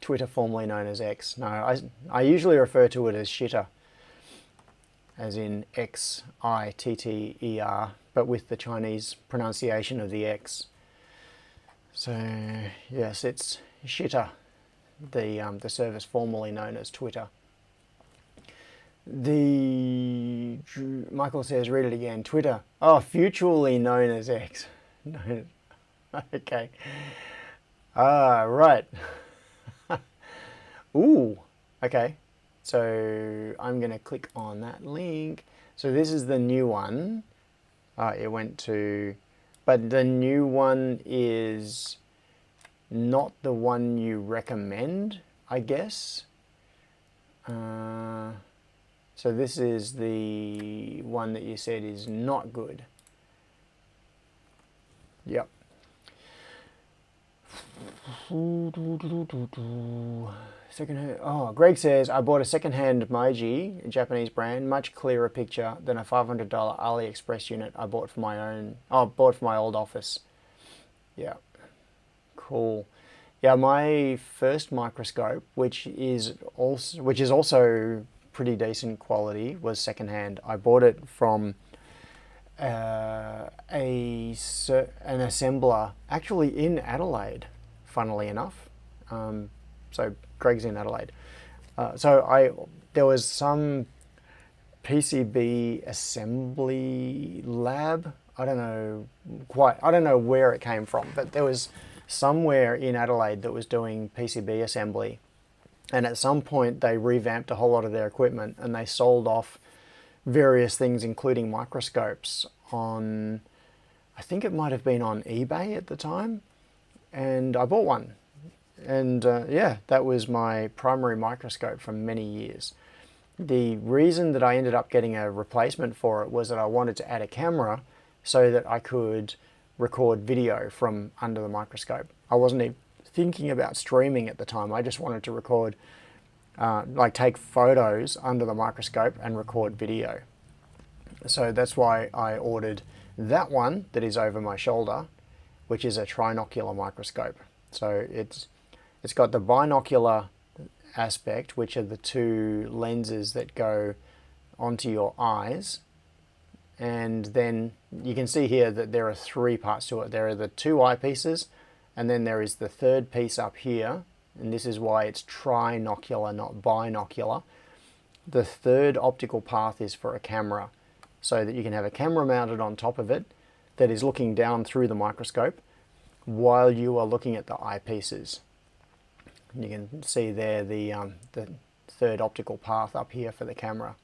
Twitter, formerly known as X. No, I usually refer to it as shitter, as in Xitter, but with the Chinese pronunciation of the X. So yes, it's shitter, the service formerly known as Twitter. Michael says, read it again. Twitter. Oh, futurely known as X. No. Okay. Right. Ooh, okay. So I'm going to click on that link. So this is the new one. It went to, but the new one is not the one you recommend, I guess. So this is the one that you said is not good. Yep. Secondhand. Oh, Greg says, I bought a secondhand Moji, a Japanese brand, much clearer picture than a $500 AliExpress unit I bought for my old office. Yeah, cool. Yeah, my first microscope, which is also pretty decent quality, was secondhand. I bought it from an assembler, actually in Adelaide, funnily enough. So Greg's in Adelaide. There was some PCB assembly lab. I don't know where it came from, but there was somewhere in Adelaide that was doing PCB assembly. And at some point they revamped a whole lot of their equipment and they sold off various things, including microscopes, on, I think it might have been on eBay at the time. And I bought one. And yeah, that was my primary microscope for many years. The reason that I ended up getting a replacement for it was that I wanted to add a camera so that I could record video from under the microscope. I wasn't even thinking about streaming at the time. I just wanted to record, like take photos under the microscope and record video. So that's why I ordered that one that is over my shoulder, which is a trinocular microscope. So it's got the binocular aspect, which are the two lenses that go onto your eyes. And then you can see here that there are three parts to it. There are the two eyepieces, and then there is the third piece up here. And this is why it's trinocular, not binocular. The third optical path is for a camera, so that you can have a camera mounted on top of it that is looking down through the microscope while you are looking at the eyepieces. You can see there the third optical path up here for the camera.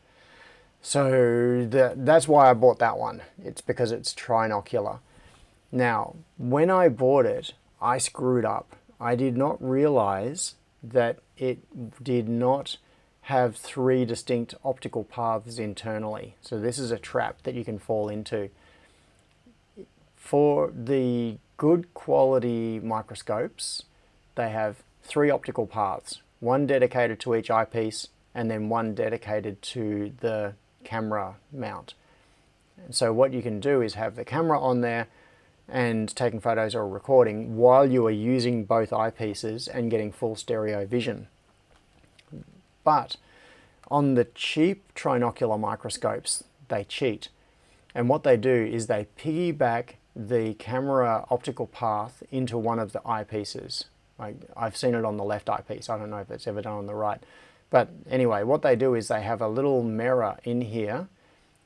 So that's why I bought that one. It's because it's trinocular. Now, when I bought it, I screwed up. I did not realize that it did not have 3 distinct optical paths internally. So this is a trap that you can fall into. For the good quality microscopes, they have 3 optical paths, one dedicated to each eyepiece and then one dedicated to the camera mount. And so what you can do is have the camera on there and taking photos or recording while you are using both eyepieces and getting full stereo vision. But on the cheap trinocular microscopes, they cheat. And what they do is they piggyback the camera optical path into one of the eyepieces. I've seen it on the left eyepiece. I don't know if it's ever done on the right. But anyway, what they do is they have a little mirror in here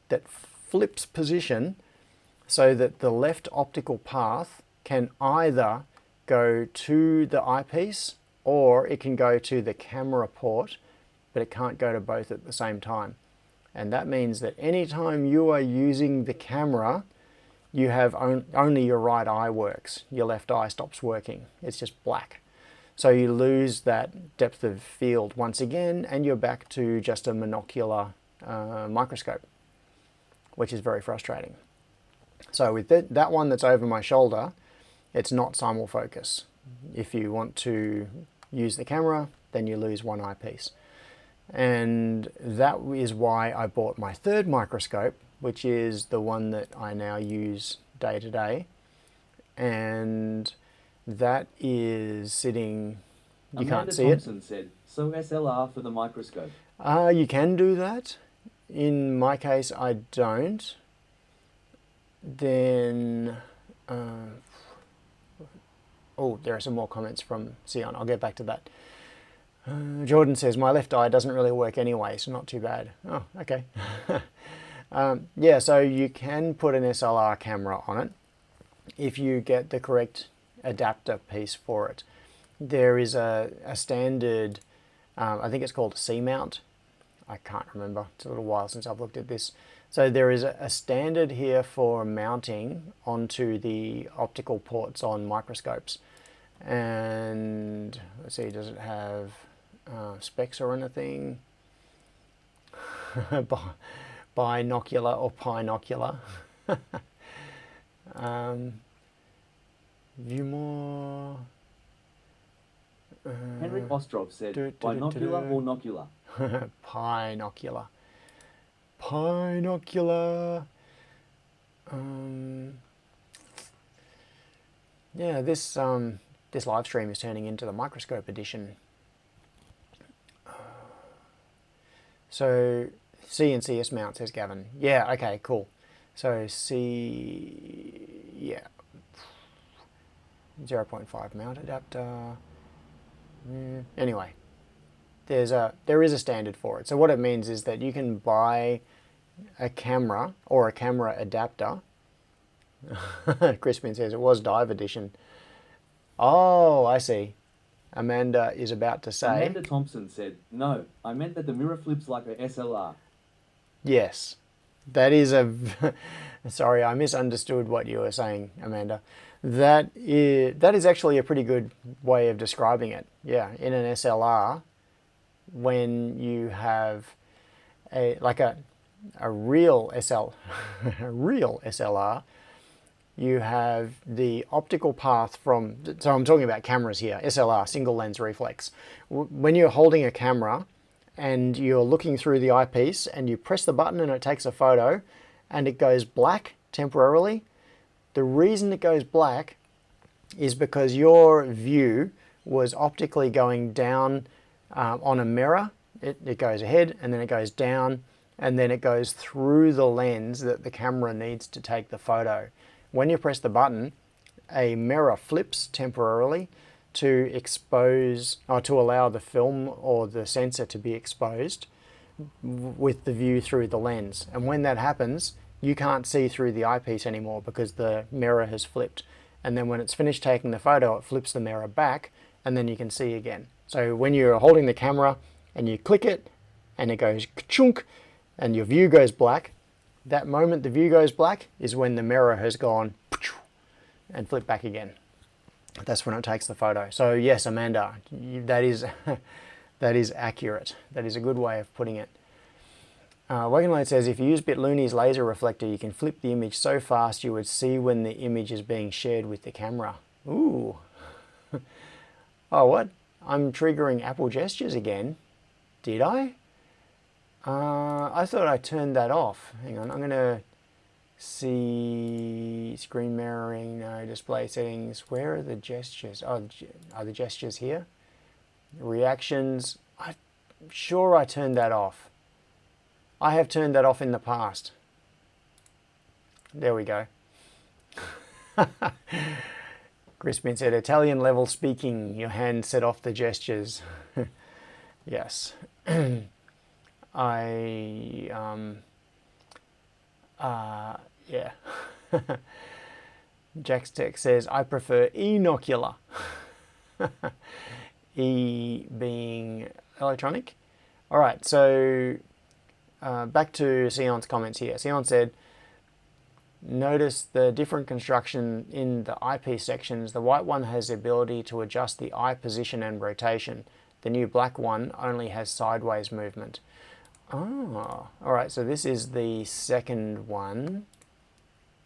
that flips position so that the left optical path can either go to the eyepiece or it can go to the camera port, but it can't go to both at the same time. And that means that anytime you are using the camera, you have only your right eye works. Your left eye stops working. It's just black. So you lose that depth of field once again, and you're back to just a monocular microscope, which is very frustrating. So with that one that's over my shoulder, it's not simulfocus. If you want to use the camera, then you lose one eyepiece. And that is why I bought my third microscope, which is the one that I now use day to day. And that is sitting, you can't see it. Thompson said, so SLR for the microscope. You can do that. In my case, I don't. Then, oh, there are some more comments from Sion. I'll get back to that. Jordan says, my left eye doesn't really work anyway, so not too bad. Oh, okay. Yeah, so you can put an SLR camera on it if you get the correct adapter piece for it. There is a standard, I think it's called a C-mount. I can't remember. It's a little while since I've looked at this. So there is a standard here for mounting onto the optical ports on microscopes. And let's see, does it have specs or anything? Binocular or pinocular. View more. Henrik Ostrov said, binocular or nocular? Pinocular. Pinocular. Yeah, this live stream is turning into the microscope edition. So C and CS mount, says Gavin. Yeah, okay, cool. So C, yeah, 0.5 mount adapter. Anyway, there is a standard for it. So what it means is that you can buy a camera or a camera adapter. Crispin says it was dive edition. Oh, I see. Amanda is about to say. Amanda Thompson said, no, I meant that the mirror flips like a SLR. Yes, that is a. Sorry, I misunderstood what you were saying, Amanda. That is actually a pretty good way of describing it. Yeah, in an SLR, when you have a real a real SLR, you have the optical path from. So I'm talking about cameras here. SLR, single lens reflex. When you're holding a camera and you're looking through the eyepiece and you press the button and it takes a photo and it goes black temporarily, the reason it goes black is because your view was optically going down on a mirror. It goes ahead and then it goes down and then it goes through the lens that the camera needs to take the photo. When you press the button, a mirror flips temporarily to expose or to allow the film or the sensor to be exposed with the view through the lens. And when that happens, you can't see through the eyepiece anymore because the mirror has flipped. And then when it's finished taking the photo, it flips the mirror back and then you can see again. So when you're holding the camera and you click it and it goes ka-chunk and your view goes black, that moment the view goes black is when the mirror has gone and flipped back again. That's when it takes the photo. So yes, Amanda, that That is accurate. That is a good way of putting it. Wagonload says, if you use BitLooney's laser reflector, you can flip the image so fast you would see when the image is being shared with the camera. Ooh. Oh, what? I'm triggering Apple gestures again. Did I? I thought I turned that off. Hang on, I'm going to see screen mirroring, no, display settings. Where are the gestures? Oh, are the gestures here? Reactions. I'm sure I turned that off. I have turned that off in the past. There we go. Crispin said, Italian level speaking, your hand set off the gestures. Yes. Yeah. Jackstech says, I prefer inocular. E being electronic. All right, so back to Sion's comments here. Sion said, notice the different construction in the eyepiece sections. The white one has the ability to adjust the eye position and rotation. The new black one only has sideways movement. Oh, all right, so this is the second one,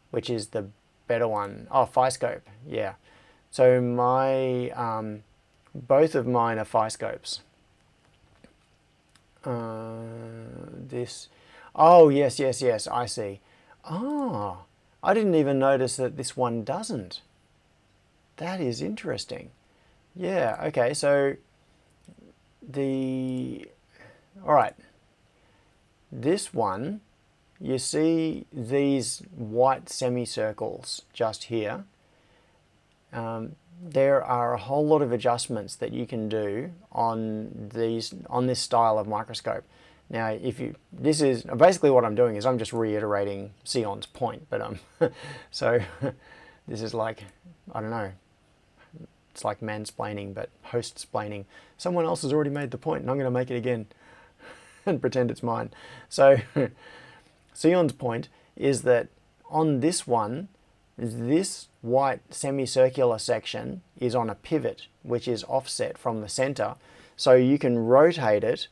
which is the better one. Oh, Phiscope, yeah. So my, both of mine are Phiscopes. This, oh, yes, yes, yes, I see. Oh, I didn't even notice that this one doesn't. That is interesting. Yeah, okay, so all right. This one, you see these white semicircles just here. There are a whole lot of adjustments that you can do on this style of microscope. Now, this is basically what I'm doing is I'm just reiterating Sion's point, but so this is like, I don't know, it's like mansplaining, but host-splaining. Someone else has already made the point, and I'm going to make it again and pretend it's mine. So Sion's point is that on this one, this white semicircular section is on a pivot, which is offset from the center. So you can rotate it,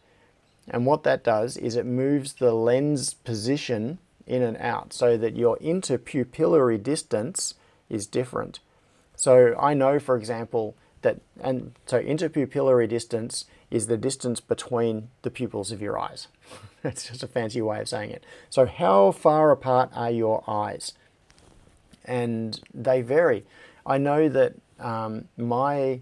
and what that does is it moves the lens position in and out so that your interpupillary distance is different. So I know, for example, that, and so interpupillary distance is the distance between the pupils of your eyes. That's just a fancy way of saying it. So how far apart are your eyes? And they vary. I know that my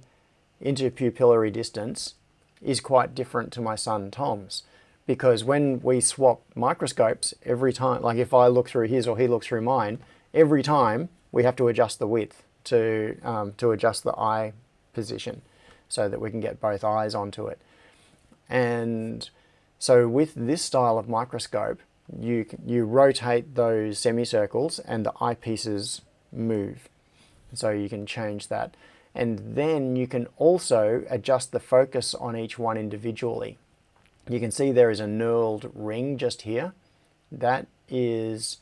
interpupillary distance is quite different to my son Tom's, because when we swap microscopes, every time, like if I look through his or he looks through mine, every time we have to adjust the width to adjust the eye position so that we can get both eyes onto it. And so with this style of microscope, you rotate those semicircles and the eyepieces move. So you can change that. And then you can also adjust the focus on each one individually. You can see there is a knurled ring just here. That is,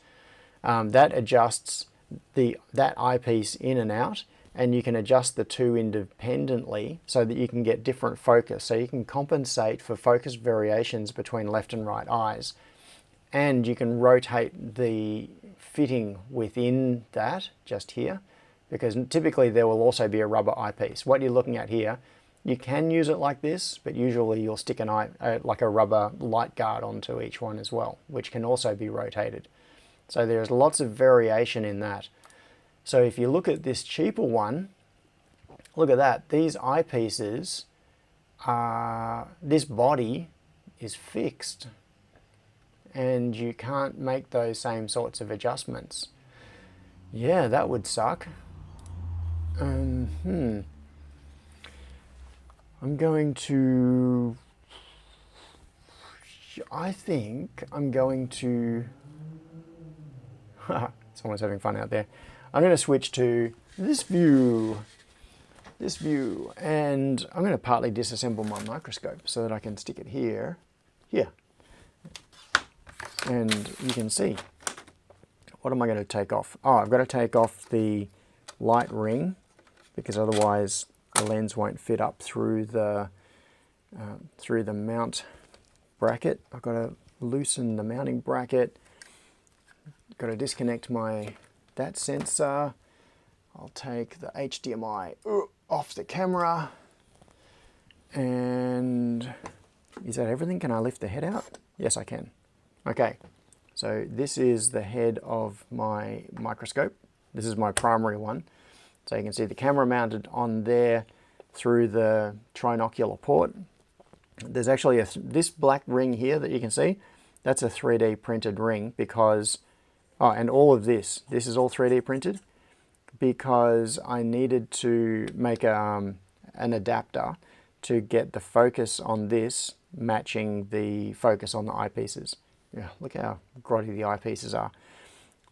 that adjusts that eyepiece in and out, and you can adjust the two independently so that you can get different focus. So you can compensate for focus variations between left and right eyes. And you can rotate the fitting within that just here, because typically there will also be a rubber eyepiece. What you're looking at here, you can use it like this, but usually you'll stick like a rubber light guard onto each one as well, which can also be rotated. So there's lots of variation in that. So if you look at this cheaper one, look at that. These eyepieces this body is fixed, and you can't make those same sorts of adjustments. Yeah, that would suck. I'm going to, I think I'm going to, someone's having fun out there. I'm going to switch to this view, and I'm going to partly disassemble my microscope so that I can stick it here, and you can see. What am I going to take off? Oh, I've got to take off the light ring, because otherwise the lens won't fit up through the through the mount bracket. I've got to loosen the mounting bracket. Got to disconnect that sensor. I'll take the HDMI off the camera. And is that everything? Can I lift the head out? Yes, I can. Okay, so this is the head of my microscope. This is my primary one. So you can see the camera mounted on there through the trinocular port. There's actually this black ring here that you can see. That's a 3D printed ring because, oh, and all of this is all 3D printed because I needed to make an adapter to get the focus on this matching the focus on the eyepieces. Yeah, look how grotty the eyepieces are.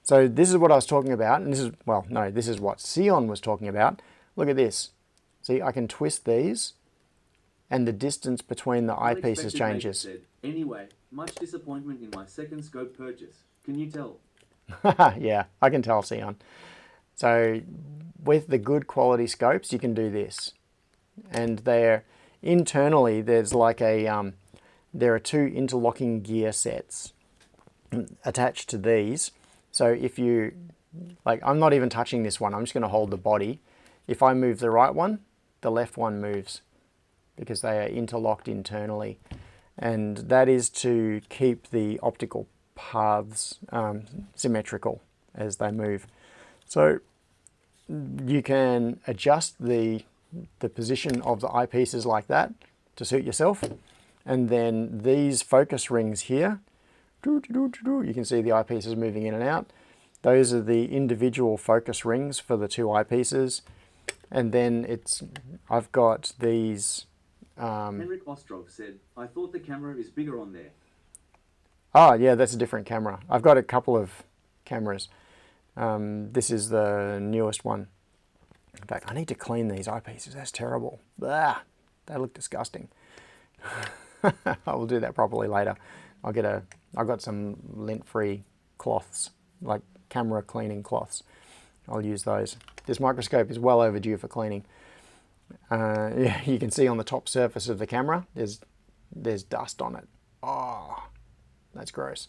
So this is what I was talking about, and this is, well, no, this is what Sion was talking about. Look at this. See, I can twist these, and the distance between the eyepieces changes. Said, anyway, much disappointment in my second scope purchase. Can you tell? Yeah, I can tell, Sion. So with the good quality scopes, you can do this. And they're internally, there's like a, there are two interlocking gear sets attached to these. So if you, like, I'm not even touching this one, I'm just going to hold the body. If I move the right one, the left one moves because they are interlocked internally. And that is to keep the optical paths symmetrical as they move. So you can adjust the position of the eyepieces like that to suit yourself. And then these focus rings here, you can see the eyepieces moving in and out. Those are the individual focus rings for the two eyepieces. And then I've got these. Henrik Ostrov said, I thought the camera is bigger on there. Oh, yeah, that's a different camera. I've got a couple of cameras. This is the newest one. In fact, I need to clean these eyepieces. That's terrible. Blah, they look disgusting. I will do that properly later. I've got some lint-free cloths, like camera cleaning cloths. I'll use those. This microscope is well overdue for cleaning. Yeah, you can see on the top surface of the camera, there's dust on it. Oh, that's gross.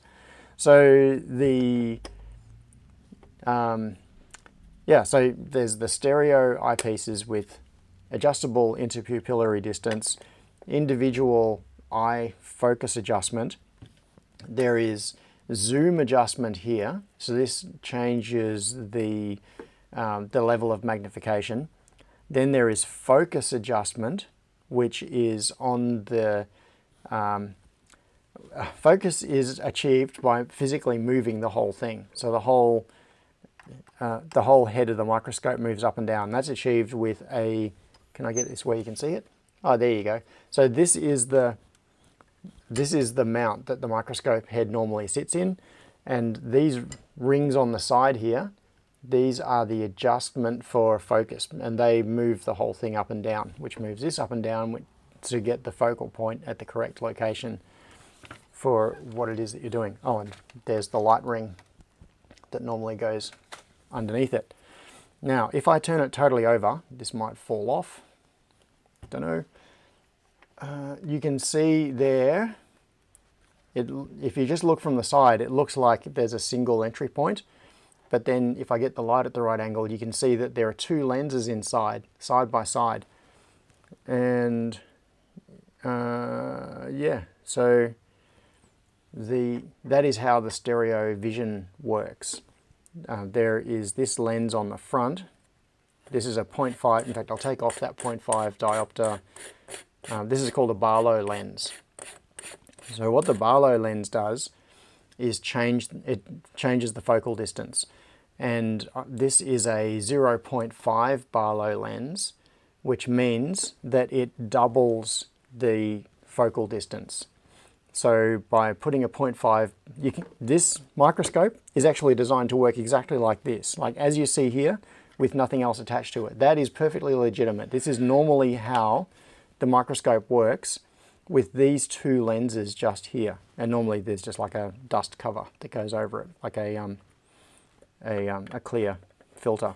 So so there's the stereo eyepieces with adjustable interpupillary distance, individual eye focus adjustment. There is zoom adjustment here, so this changes the level of magnification. Then there is focus adjustment, which is on the focus is achieved by physically moving the whole thing. So the whole head of the microscope moves up and down. That's achieved with a, can I get this where you can see it? Oh, there you go. So this is the mount that the microscope head normally sits in. And these rings on the side here, these are the adjustment for focus, and they move the whole thing up and down, which moves this up and down to get the focal point at the correct location for what it is that you're doing. Oh, and there's the light ring that normally goes underneath it. Now, if I turn it totally over, this might fall off. Don't know. You can see there, if you just look from the side, it looks like there's a single entry point. But then if I get the light at the right angle, you can see that there are two lenses inside, side by side. And yeah, so that is how the stereo vision works. There is this lens on the front. This is a 0.5, in fact I'll take off that 0.5 diopter. This is called a Barlow lens. So what the Barlow lens does is it changes the focal distance. And this is a 0.5 Barlow lens, which means that it doubles the focal distance. So by putting a 0.5, this microscope is actually designed to work exactly like this, like as you see here, with nothing else attached to it. That is perfectly legitimate. This is normally how the microscope works with these two lenses just here. And normally there's just like a dust cover that goes over it, like a clear filter.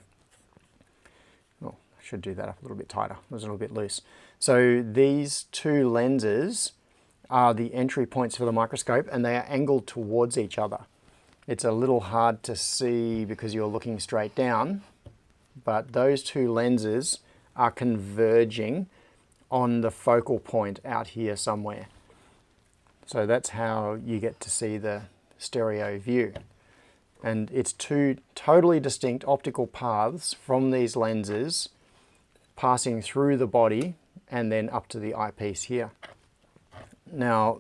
Oh, should do that up a little bit tighter. It was a little bit loose. So these two lenses are the entry points for the microscope, and they are angled towards each other. It's a little hard to see because you're looking straight down, but those two lenses are converging on the focal point out here somewhere. So that's how you get to see the stereo view. And it's two totally distinct optical paths from these lenses passing through the body and then up to the eyepiece here. Now,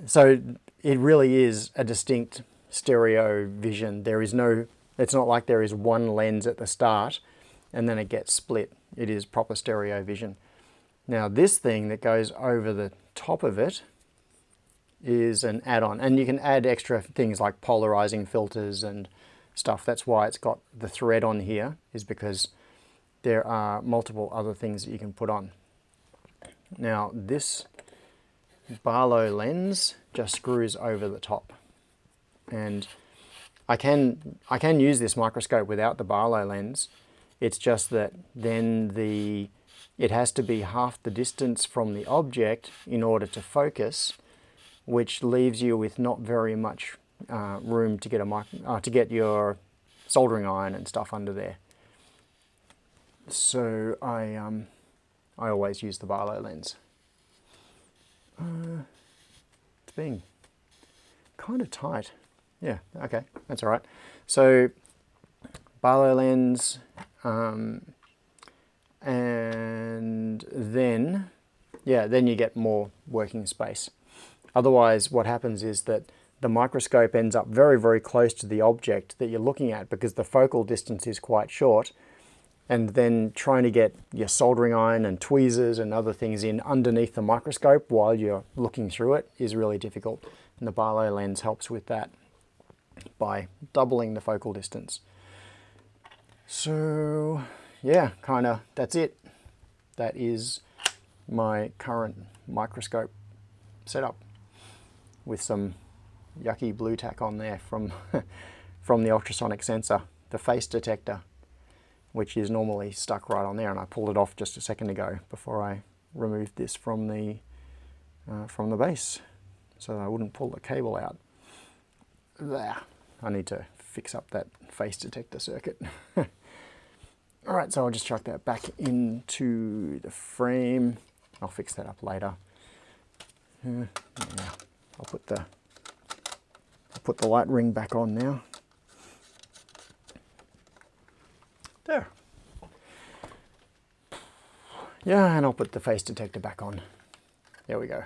so it really is a distinct stereo vision. There is no, it's not like there is one lens at the start and then it gets split. It is proper stereo vision. Now this thing that goes over the top of it is an add-on, and you can add extra things like polarizing filters and stuff. That's why it's got the thread on here, is because there are multiple other things that you can put on. Now this Barlow lens just screws over the top, and I can use this microscope without the Barlow lens. It's just that then it has to be half the distance from the object in order to focus, which leaves you with not very much room to get your soldering iron and stuff under there. So I always use the Barlow lens. It's being kind of tight. Yeah, okay, that's all right. So Barlow lens, and then you get more working space. Otherwise, what happens is that the microscope ends up very, very close to the object that you're looking at because the focal distance is quite short, and then trying to get your soldering iron and tweezers and other things in underneath the microscope while you're looking through it is really difficult. And the Barlow lens helps with that by doubling the focal distance. So yeah, that's it. That is my current microscope setup with some yucky blue tack on there from from the ultrasonic sensor, the face detector, which is normally stuck right on there, and I pulled it off just a second ago before I removed this from the base so that I wouldn't pull the cable out. There, I need to fix up that face detector circuit. Alright, so I'll just chuck that back into the frame. I'll fix that up later. Yeah, I'll put the light ring back on now. There. Yeah, and I'll put the face detector back on. There we go.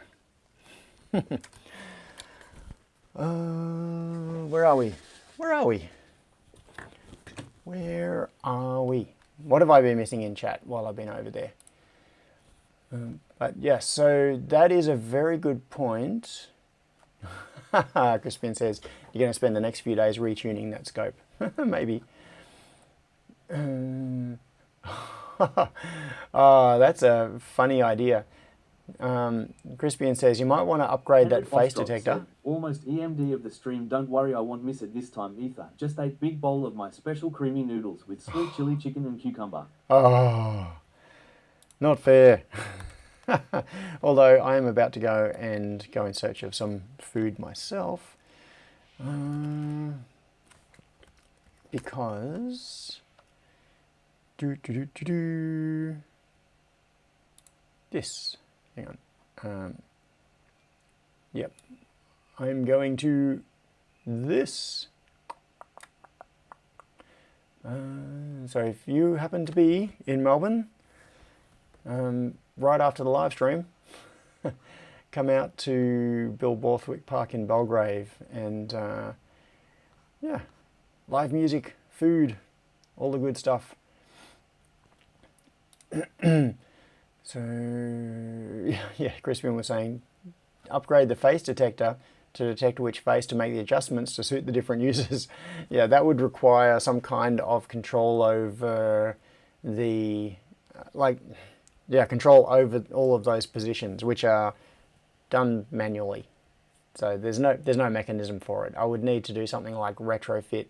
Where are we? Where are we? Where are we? What have I been missing in chat while I've been over there? But yes, so that is a very good point. Crispin says, you're going to spend the next few days retuning that scope. Maybe. Oh, that's a funny idea. Crispian says, you might want to upgrade that face detector. Almost EMD of the stream. Don't worry, I won't miss it this time either. Just ate big bowl of my special creamy noodles with sweet chili chicken and cucumber. Oh, not fair. Although I am about to go in search of some food myself. Because this, hang on, yep, I'm going to this. So if you happen to be in Melbourne, right after the live stream, come out to Bill Borthwick Park in Belgrave, and yeah, live music, food, all the good stuff. So yeah, Crispin was saying upgrade the face detector to detect which face to make the adjustments to suit the different users. Yeah, that would require some kind of control over the control over all of those positions, which are done manually. So there's no mechanism for it. I would need to do something like retrofit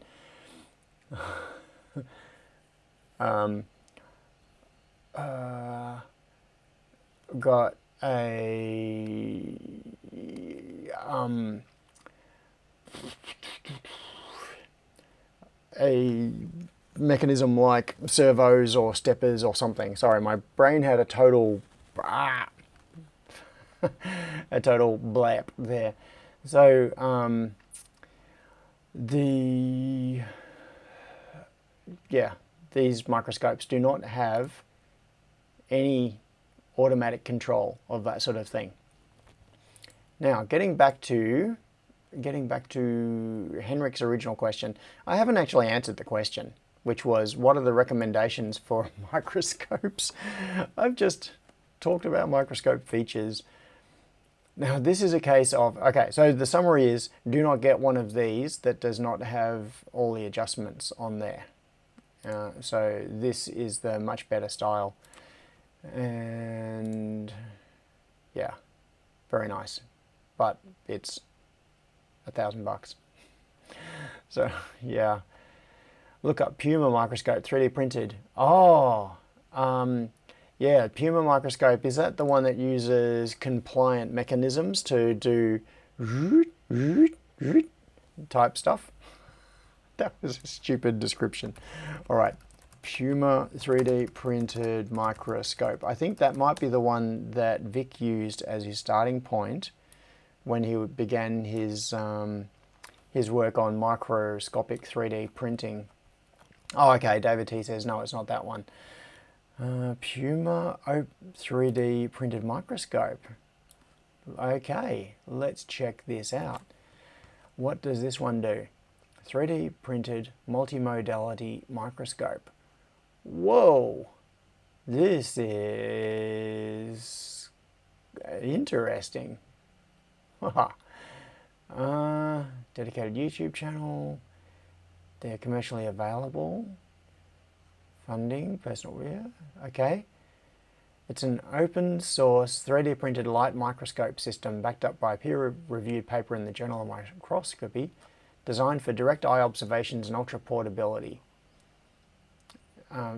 got a mechanism like servos or steppers or something. Sorry, my brain had a total a total blap there. So these microscopes do not have any automatic control of that sort of thing. Now, getting back to Henrik's original question, I haven't actually answered the question, which was, what are the recommendations for microscopes? I've just talked about microscope features. Now, this is a case of, okay, so the summary is, do not get one of these that does not have all the adjustments on there. So this is the much better style. And yeah, very nice. But it's $1,000. So yeah, look up Puma microscope, 3D printed. Oh, yeah, Puma microscope, is that the one that uses compliant mechanisms to do type stuff? That was a stupid description. All right, Puma 3D printed microscope. I think that might be the one that Vic used as his starting point when he began his work on microscopic 3D printing. Oh, okay, David T says, no, it's not that one. Puma 3D printed microscope. Okay, let's check this out. What does this one do? 3D printed multimodality microscope. Whoa, this is interesting. Dedicated YouTube channel. They're commercially available. Funding, personal rear. Okay. It's an open source 3D printed light microscope system backed up by a peer-reviewed paper in the Journal of Microscopy, designed for direct eye observations and ultra portability.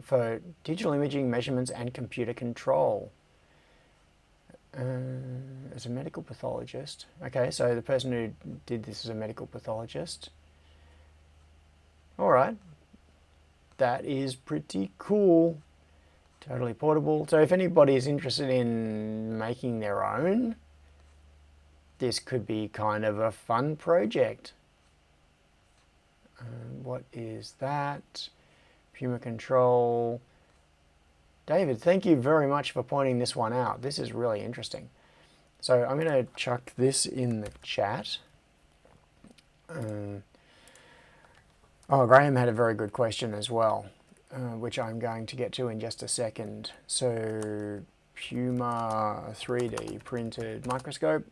For digital imaging, measurements, and computer control. As a medical pathologist. Okay, so the person who did this is a medical pathologist. All right. That is pretty cool. Totally portable. So if anybody is interested in making their own, this could be kind of a fun project. What is that? Puma control. David, thank you very much for pointing this one out. This is really interesting. So I'm going to chuck this in the chat. Oh, Graham had a very good question as well, which I'm going to get to in just a second. So Puma 3D printed microscope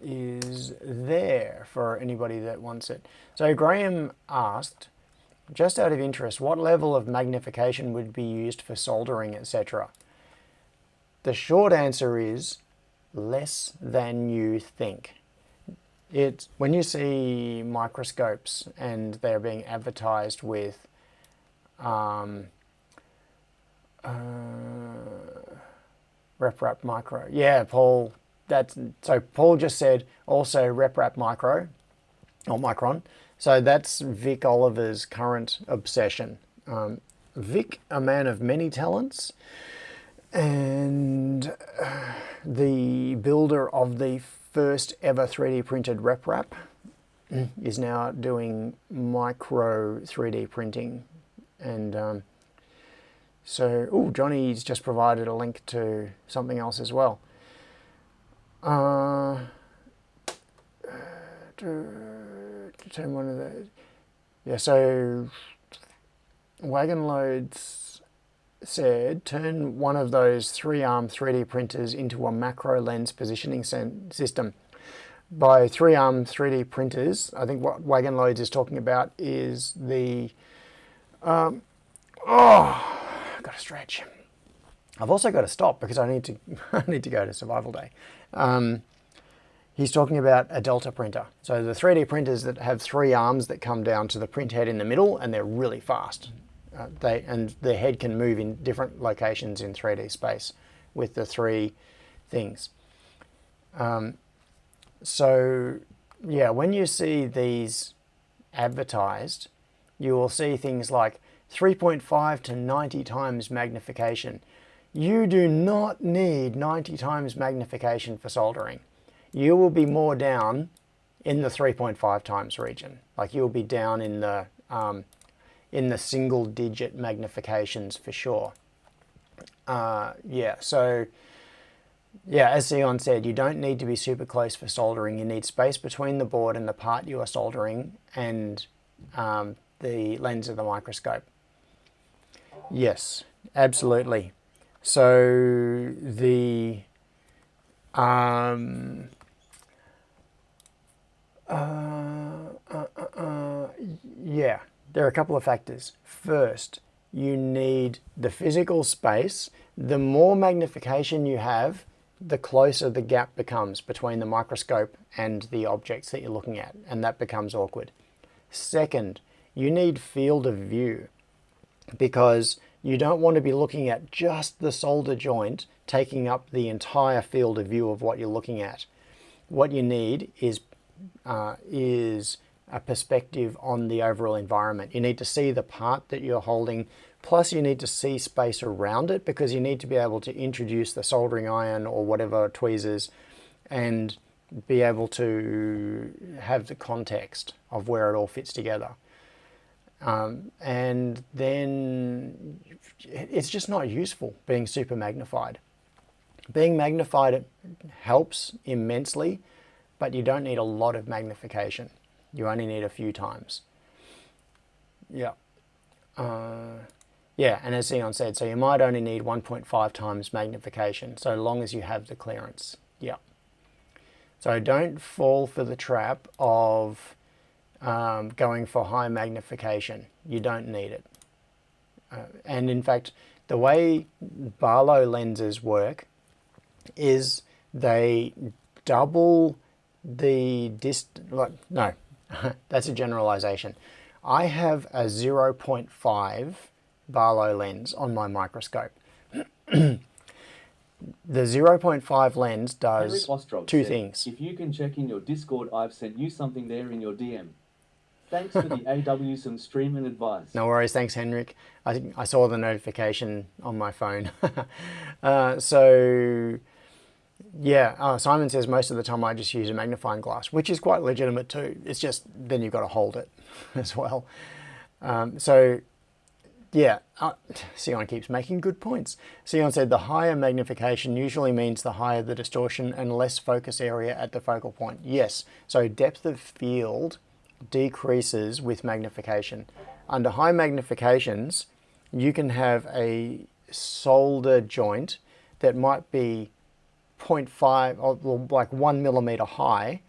is there for anybody that wants it. So Graham asked, just out of interest, what level of magnification would be used for soldering, etc.? The short answer is less than you think. When you see microscopes and they're being advertised with RepRap Micro. Yeah, Paul. So Paul just said also RepRap Micro or Micron. So that's Vic Oliver's current obsession. Vic, a man of many talents, and the builder of the first ever 3D printed RepRap, is now doing micro 3D printing. And so, Johnny's just provided a link to something else as well. Turn one of those. Yeah, so Wagon Loads said, turn one of those 3-arm 3D printers into a macro lens positioning system. By 3-arm 3D printers, I think what Wagon Loads is talking about is the... I've got to stretch. I've also got to stop because I need to go to Survival Day. He's talking about a Delta printer. So the 3D printers that have 3 arms that come down to the print head in the middle, and they're really fast. and the head can move in different locations in 3D space with the three things. So yeah, when you see these advertised, you will see things like 3.5 to 90 times magnification. You do not need 90 times magnification for soldering. You will be more down in the 3.5 times region. Like you'll be down in the single digit magnifications for sure. Yeah, so yeah, as Sion said, you don't need to be super close for soldering. You need space between the board and the part you are soldering and the lens of the microscope. Yes, absolutely. So the yeah, there are a couple of factors. First, you need the physical space. The more magnification you have, the closer the gap becomes between the microscope and the objects that you're looking at, and that becomes awkward. Second, you need field of view, because you don't want to be looking at just the solder joint taking up the entire field of view of what you're looking at. What you need is a perspective on the overall environment. You need to see the part that you're holding, plus you need to see space around it, because you need to be able to introduce the soldering iron or whatever tweezers and be able to have the context of where it all fits together. And then it's just not useful being super magnified. Being magnified helps immensely, but you don't need a lot of magnification. You only need a few times. Yeah. Yeah, and as Sion said, so you might only need 1.5 times magnification, so long as you have the clearance. Yeah. So don't fall for the trap of going for high magnification. You don't need it. And in fact, the way Barlow lenses work is they double the distance. No, that's a generalization. I have a 0.5 Barlow lens on my microscope. The 0.5 lens does two things. If you can check in your Discord, I've sent you something there in your DM. Thanks for the AW some stream and advice. No worries, thanks Henrik. I saw the notification on my phone. So yeah, Simon says most of the time I just use a magnifying glass, which is quite legitimate too. It's just then you've got to hold it as well. So yeah, Sion keeps making good points. Sion said the higher magnification usually means the higher the distortion and less focus area at the focal point. Yes, so depth of field decreases with magnification. Under high magnifications, you can have a solder joint that might be 0.5 or like 1 millimeter high,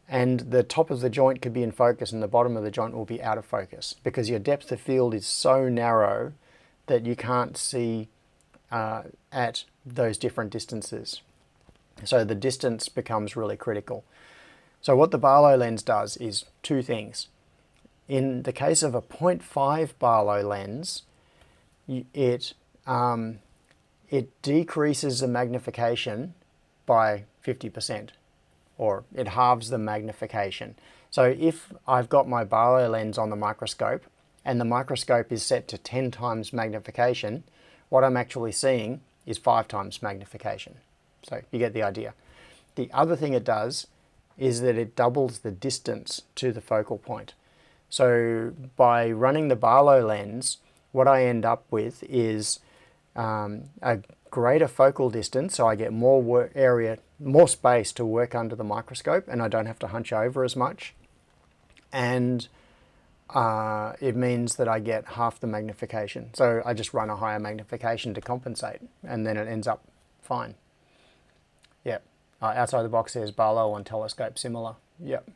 and the top of the joint could be in focus and the bottom of the joint will be out of focus, because your depth of field is so narrow that you can't see at those different distances. So the distance becomes really critical. So what the Barlow lens does is two things. In the case of a 0.5 Barlow lens, it decreases the magnification by 50%, or it halves the magnification. So if I've got my Barlow lens on the microscope and the microscope is set to 10 times magnification, what I'm actually seeing is 5 times magnification. So you get the idea. The other thing it does is that it doubles the distance to the focal point. So by running the Barlow lens, what I end up with is a greater focal distance, so I get more more space to work under the microscope, and I don't have to hunch over as much. And it means that I get half the magnification. So I just run a higher magnification to compensate, and then it ends up fine. Yep. Outside the box says Barlow on telescope similar. Yep.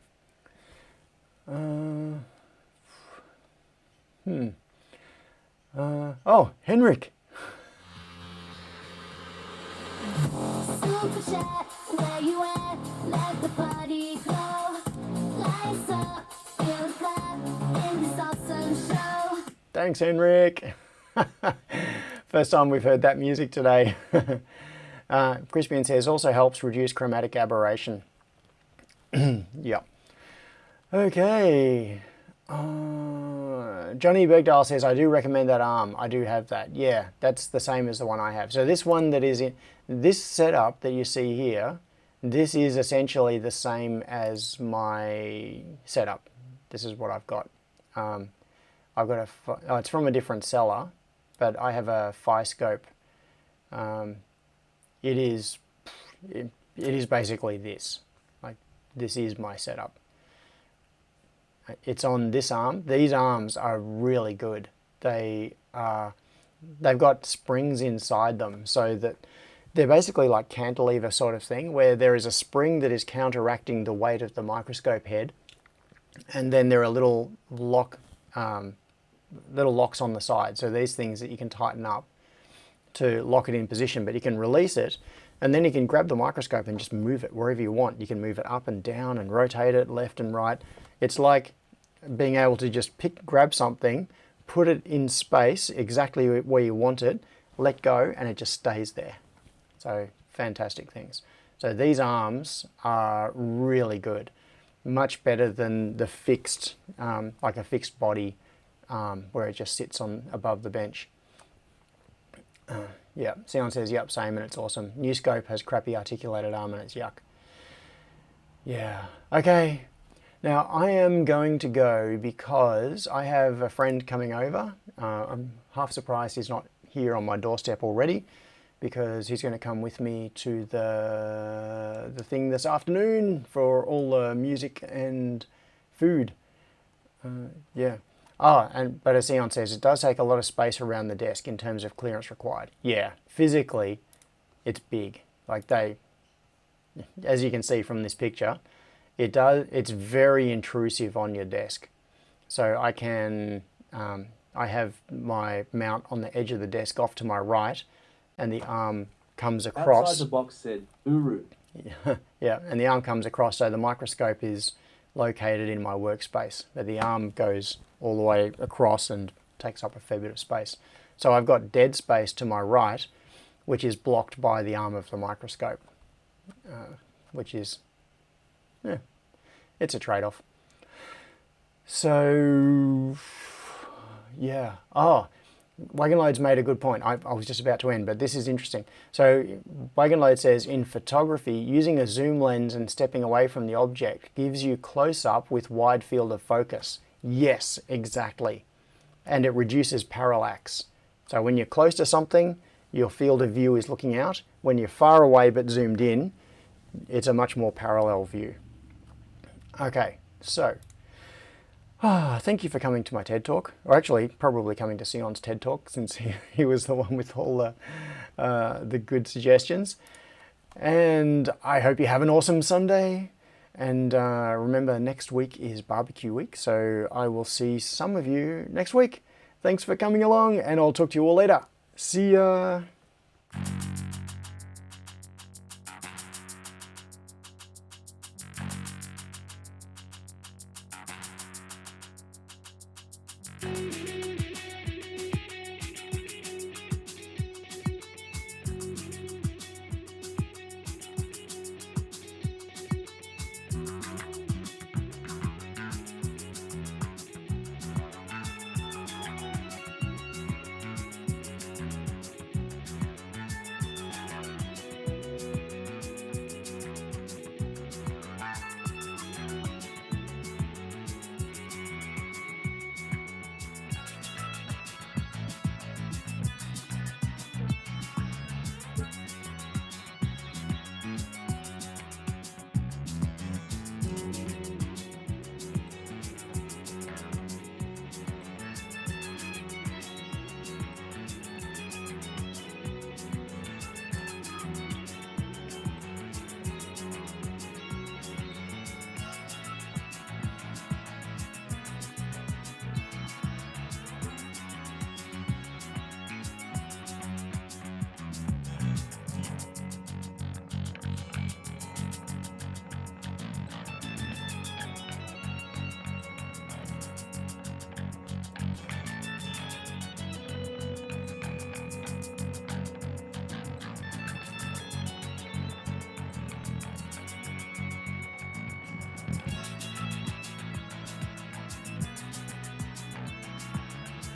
Oh, Henrik. Super chat, where you at? Let the party go. Lights up, feel the clap in this awesome show. Thanks, Henrik. First time we've heard that music today. Crispian says also helps reduce chromatic aberration. Yeah. Okay. Johnny Bergdahl says, I do recommend that arm. I do have that. Yeah, that's the same as the one I have. So this one that is in this setup that you see here, this is essentially the same as my setup. This is what I've got. I've got it's from a different seller, but I have a Phiscope. It is basically this. Like, this is my setup. It's on this arm. These arms are really good. They've got springs inside them, so that they're basically like cantilever sort of thing, where there is a spring that is counteracting the weight of the microscope head, and then there are little locks on the side. So these things that you can tighten up to lock it in position, but you can release it, and then you can grab the microscope and just move it wherever you want. You can move it up and down and rotate it left and right. It's like being able to just grab something, put it in space exactly where you want it, let go, and it just stays there. So fantastic things. So these arms are really good, much better than the fixed, like a fixed body where it just sits on above the bench. Yeah, Sion says, yep, same, and it's awesome. New Scope has crappy articulated arm and it's yuck. Yeah, okay. Now I am going to go because I have a friend coming over. I'm half surprised he's not here on my doorstep already, because he's going to come with me to the thing this afternoon for all the music and food. Yeah. But as Sion says, it does take a lot of space around the desk in terms of clearance required. Yeah, physically, it's big. Like as you can see from this picture, it's very intrusive on your desk. So I have my mount on the edge of the desk off to my right, and the arm comes across. Outside the box said, Uru. Yeah, and the arm comes across, so the microscope is located in my workspace, but the arm goes all the way across and takes up a fair bit of space. So I've got dead space to my right, which is blocked by the arm of the microscope, which is, yeah, it's a trade-off. So, yeah. Wagon Load's made a good point. I was just about to end, but this is interesting. So Wagon Load says, in photography, using a zoom lens and stepping away from the object gives you close-up with wide field of focus. Yes, exactly. And it reduces parallax. So when you're close to something, your field of view is looking out. When you're far away but zoomed in, it's a much more parallel view. Okay, so thank you for coming to my TED Talk, or actually probably coming to Sion's TED Talk, since he was the one with all the good suggestions. And I hope you have an awesome Sunday. And remember, next week is barbecue week, so I will see some of you next week. Thanks for coming along, and I'll talk to you all later. See ya!